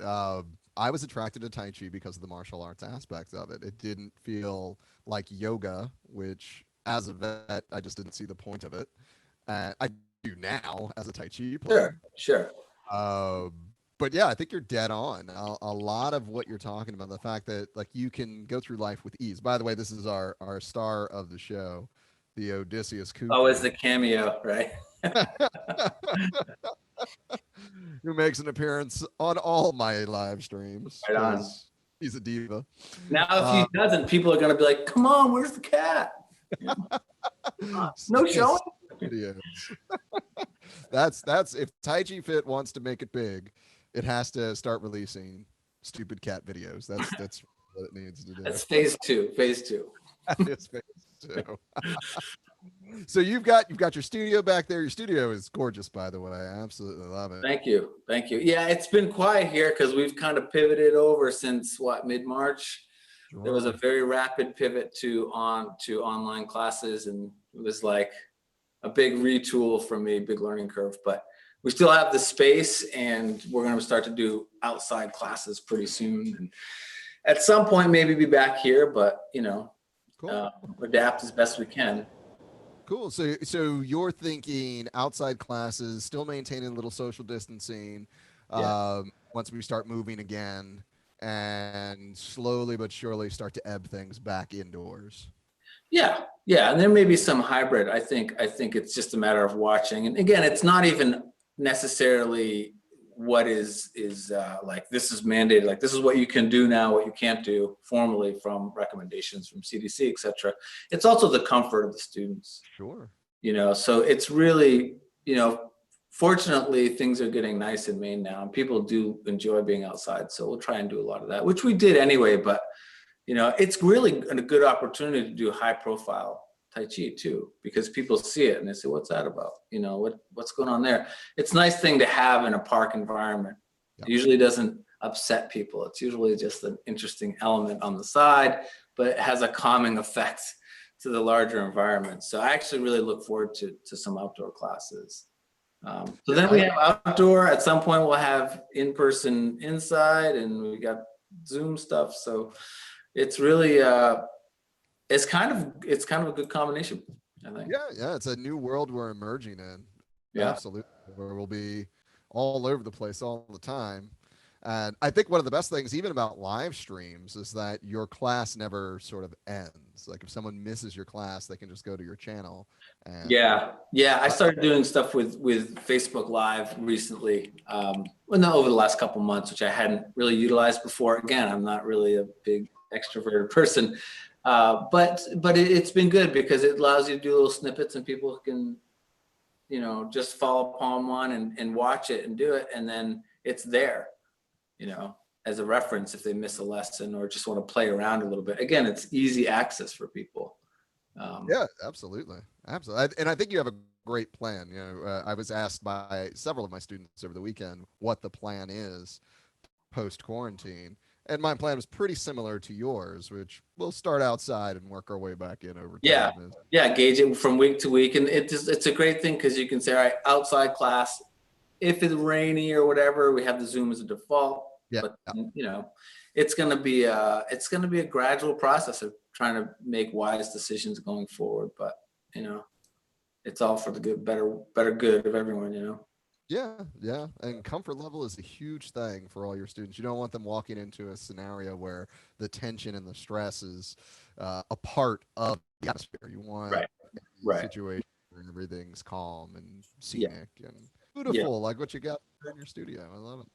I was attracted to Tai Chi because of the martial arts aspect of it. It didn't feel like yoga, which as a vet, I just didn't see the point of it. I do now as a Tai Chi player. Sure. But yeah, I think you're dead on. A lot of what you're talking about, the fact that like you can go through life with ease. By the way, this is our star of the show, the Odysseus Cooper. Oh, it's the cameo, right? Who makes an appearance on all my live streams. Right on. He's a diva. Now, if he doesn't, people are going to be like, come on, where's the cat? No showing. Videos. That's if Tai Chi Fit wants to make it big, it has to start releasing stupid cat videos. That's what it needs to do. That's phase two. That is phase two. So you've got your studio back there. Your studio is gorgeous, by the way. I absolutely love it. Thank you. Yeah, it's been quiet here because we've kind of pivoted over since mid-March. Sure. There was a very rapid pivot to online classes, and it was like a big retool for me, big learning curve. But we still have the space, and we're going to start to do outside classes pretty soon. And at some point, maybe be back here, but cool. Adapt as best we can. Cool. So you're thinking outside classes, still maintaining a little social distancing, once we start moving again, and slowly but surely start to ebb things back indoors. Yeah, and there may be some hybrid. I think it's just a matter of watching. And again, it's not even necessarily what is like this is mandated, like this is what you can do now, what you can't do formally from recommendations from CDC, etc. It's also the comfort of the students. Sure. So it's really, fortunately things are getting nice in Maine now, and people do enjoy being outside. So we'll try and do a lot of that, which we did anyway, but it's really a good opportunity to do high profile Tai Chi too, because people see it and they say, what's that about? What's going on there? It's a nice thing to have in a park environment. Yep. It usually doesn't upset people. It's usually just an interesting element on the side, but it has a calming effect to the larger environment. So I actually really look forward to some outdoor classes. So then we have outdoor. At some point we'll have in-person inside, and we got Zoom stuff. So it's really, it's kind of a good combination, I think. Yeah. It's a new world we're emerging in. Yeah, absolutely. Where we'll be all over the place all the time. And I think one of the best things, even about live streams, is that your class never sort of ends. Like if someone misses your class, they can just go to your channel. And yeah. I started doing stuff with Facebook Live recently. Over the last couple months, which I hadn't really utilized before. Again, I'm not really a big extroverted person. But it's been good because it allows you to do little snippets, and people can, just follow upon one and watch it and do it. And then it's there, as a reference if they miss a lesson or just want to play around a little bit. Again, it's easy access for people. Yeah, absolutely. And I think you have a great plan. I was asked by several of my students over the weekend what the plan is post quarantine. And my plan was pretty similar to yours, which we'll start outside and work our way back in over time. Yeah, gauge it from week to week. And it's a great thing because you can say, all right, outside class, if it's rainy or whatever, we have the Zoom as a default. Yeah. But, it's going to be a gradual process of trying to make wise decisions going forward. But, it's all for the good, better good of everyone, Yeah. And comfort level is a huge thing for all your students. You don't want them walking into a scenario where the tension and the stress is a part of the atmosphere. You want a situation where everything's calm and scenic and beautiful, like what you got in your studio. I love it.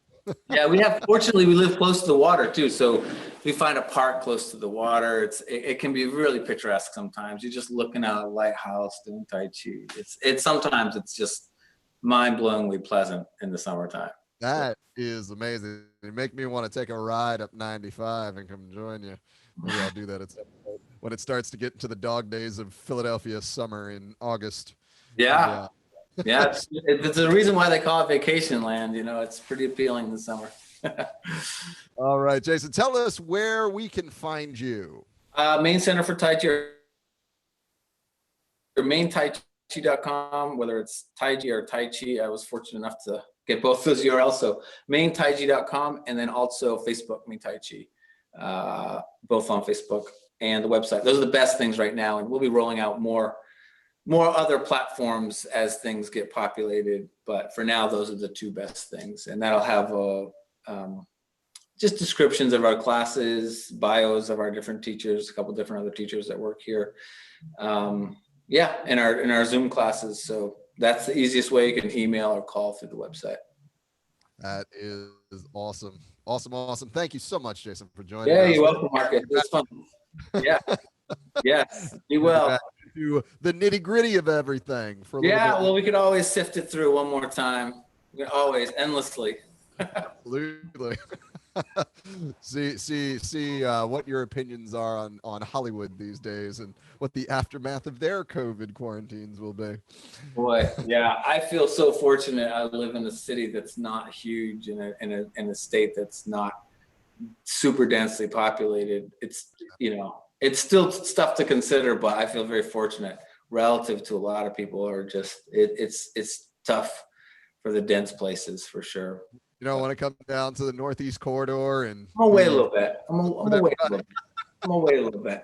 Yeah, fortunately, we live close to the water too. So we find a park close to the water. It can be really picturesque sometimes. You're just looking at a lighthouse doing Tai Chi. Sometimes it's just mind-blowingly pleasant in the summertime. That is amazing. You make me want to take a ride up 95 and come join you. Maybe I'll do that at some point when it starts to get into the dog days of Philadelphia summer in August. Yeah. Yeah, it's the reason why they call it vacation land. It's pretty appealing in the summer. All right, Jason, tell us where we can find you. Main Center for Tai Chi, or maintaichi.com, whether it's Tai Chi or Tai Chi. I was fortunate enough to get both those URLs. So maintaichi.com, and then also Facebook, Main Tai Chi, both on Facebook and the website. Those are the best things right now, and we'll be rolling out more other platforms as things get populated. But for now, those are the two best things, and that'll have just descriptions of our classes, bios of our different teachers, a couple different other teachers that work here. Yeah, in our Zoom classes. So that's the easiest way. You can email or call through the website. That is awesome. Awesome. Thank you so much, Jason, for joining us. Yeah, you're welcome, Marcus. It was fun. Yeah. Yes, be well. To the nitty-gritty of everything for a little bit. Well, we could always sift it through one more time. We can always, endlessly. Absolutely. see what your opinions are on Hollywood these days and what the aftermath of their COVID quarantines will be. Boy, yeah, I feel so fortunate. I live in a city that's not huge, in a state that's not super densely populated. It's it's still stuff to consider, but I feel very fortunate relative to a lot of people who are just it's tough for the dense places for sure. You don't want to come down to the Northeast corridor and I'm gonna wait a little bit. I'm gonna wait a little bit.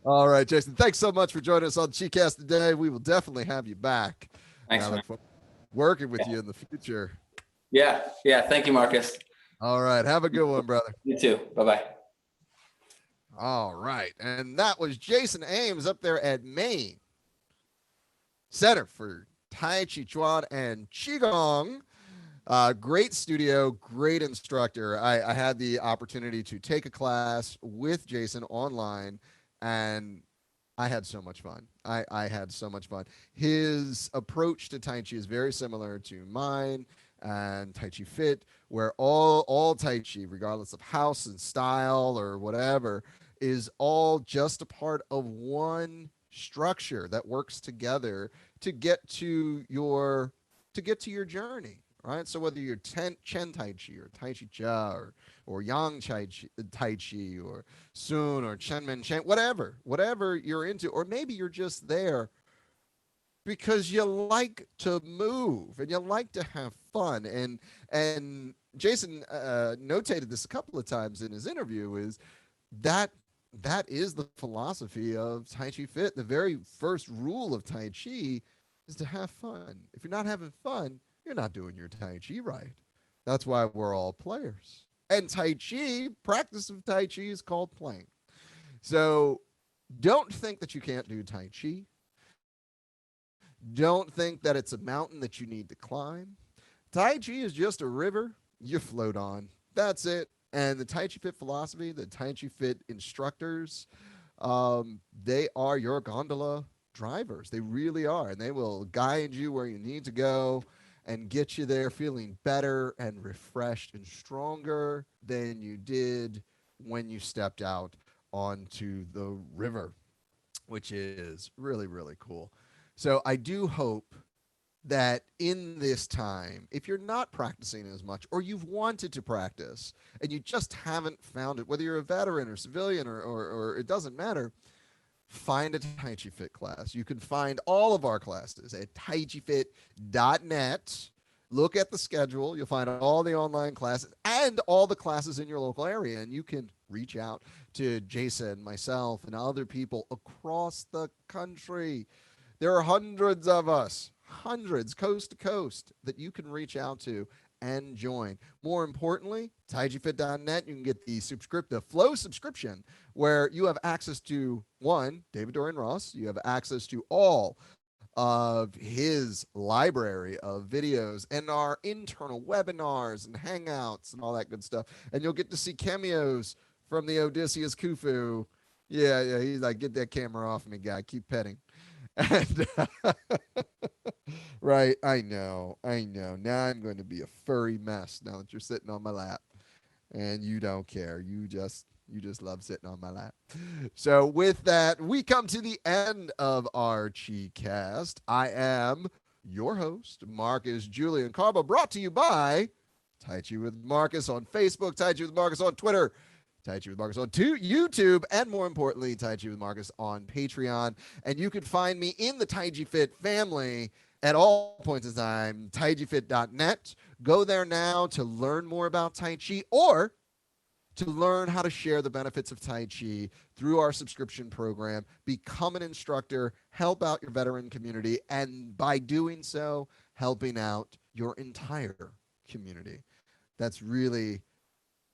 All right, Jason, thanks so much for joining us on ChiCast today. We will definitely have you back. Thanks, man. Working with you in the future. Yeah. Thank you, Marcus. All right, have a good one, brother. You too. Bye-bye. All right, and that was Jason Ames up there at Maine Center for Tai Chi Chuan and Qigong. Great studio, great instructor. I had the opportunity to take a class with Jason online, and I had so much fun. I had so much fun. His approach to Tai Chi is very similar to mine and Tai Chi Fit, where all Tai Chi, regardless of house and style or whatever, is all just a part of one structure that works together to get to your journey, right? So whether you're Chen Tai Chi or Tai Chi Cha or Yang Tai Chi or Sun or Chen Men Chen, whatever you're into, or maybe you're just there because you like to move and you like to have fun. And Jason notated this a couple of times in his interview, is that is the philosophy of Tai Chi Fit. The very first rule of Tai Chi is to have fun. If you're not having fun, you're not doing your Tai Chi right. That's why we're all players. And Tai Chi, practice of Tai Chi, is called playing. So don't think that you can't do Tai Chi. Don't think that it's a mountain that you need to climb. Tai Chi is just a river you float on. That's it. And the Tai Chi Fit philosophy, the Tai Chi Fit instructors, they are your gondola drivers. They really are. And they will guide you where you need to go and get you there feeling better and refreshed and stronger than you did when you stepped out onto the river, which is really, really cool. So I do hope that in this time, if you're not practicing as much, or you've wanted to practice and you just haven't found it, whether you're a veteran or civilian or it doesn't matter, find a Tai Chi Fit class. You can find all of our classes at taichifit.net. Look at the schedule. You'll find all the online classes and all the classes in your local area. And you can reach out to Jason, myself, and other people across the country. There are hundreds of us, hundreds, coast to coast, that you can reach out to and join. More importantly, taichifit.net, you can get the Flow subscription, where you have access to, one, David Dorian Ross. You have access to all of his library of videos and our internal webinars and hangouts and all that good stuff. And you'll get to see cameos from the Odysseus Khufu. Yeah, he's like, get that camera off me, guy. Keep petting. And right, I know. Now I'm going to be a furry mess now that you're sitting on my lap and you don't care. You just love sitting on my lap. So with that, we come to the end of our Chi Cast. I am your host, Marcus Julian Carbo, brought to you by Tai Chi with Marcus on Facebook, Tai Chi with Marcus on Twitter, Tai Chi with Marcus on YouTube, and more importantly, Tai Chi with Marcus on Patreon. And you can find me in the Tai Chi Fit family at all points in time, taijifit.net. Go there now to learn more about Tai Chi or to learn how to share the benefits of Tai Chi through our subscription program, become an instructor, help out your veteran community, and by doing so, helping out your entire community. That's really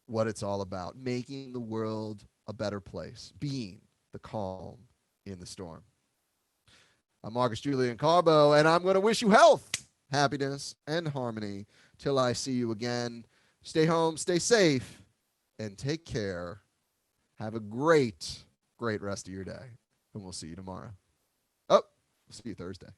what it's all about, making the world a better place, being the calm in the storm. I'm Marcus Julian Carbo, and I'm going to wish you health, happiness, and harmony till I see you again. Stay home, stay safe, and take care. Have a great rest of your day, and we'll see you tomorrow. Oh, we'll see you Thursday.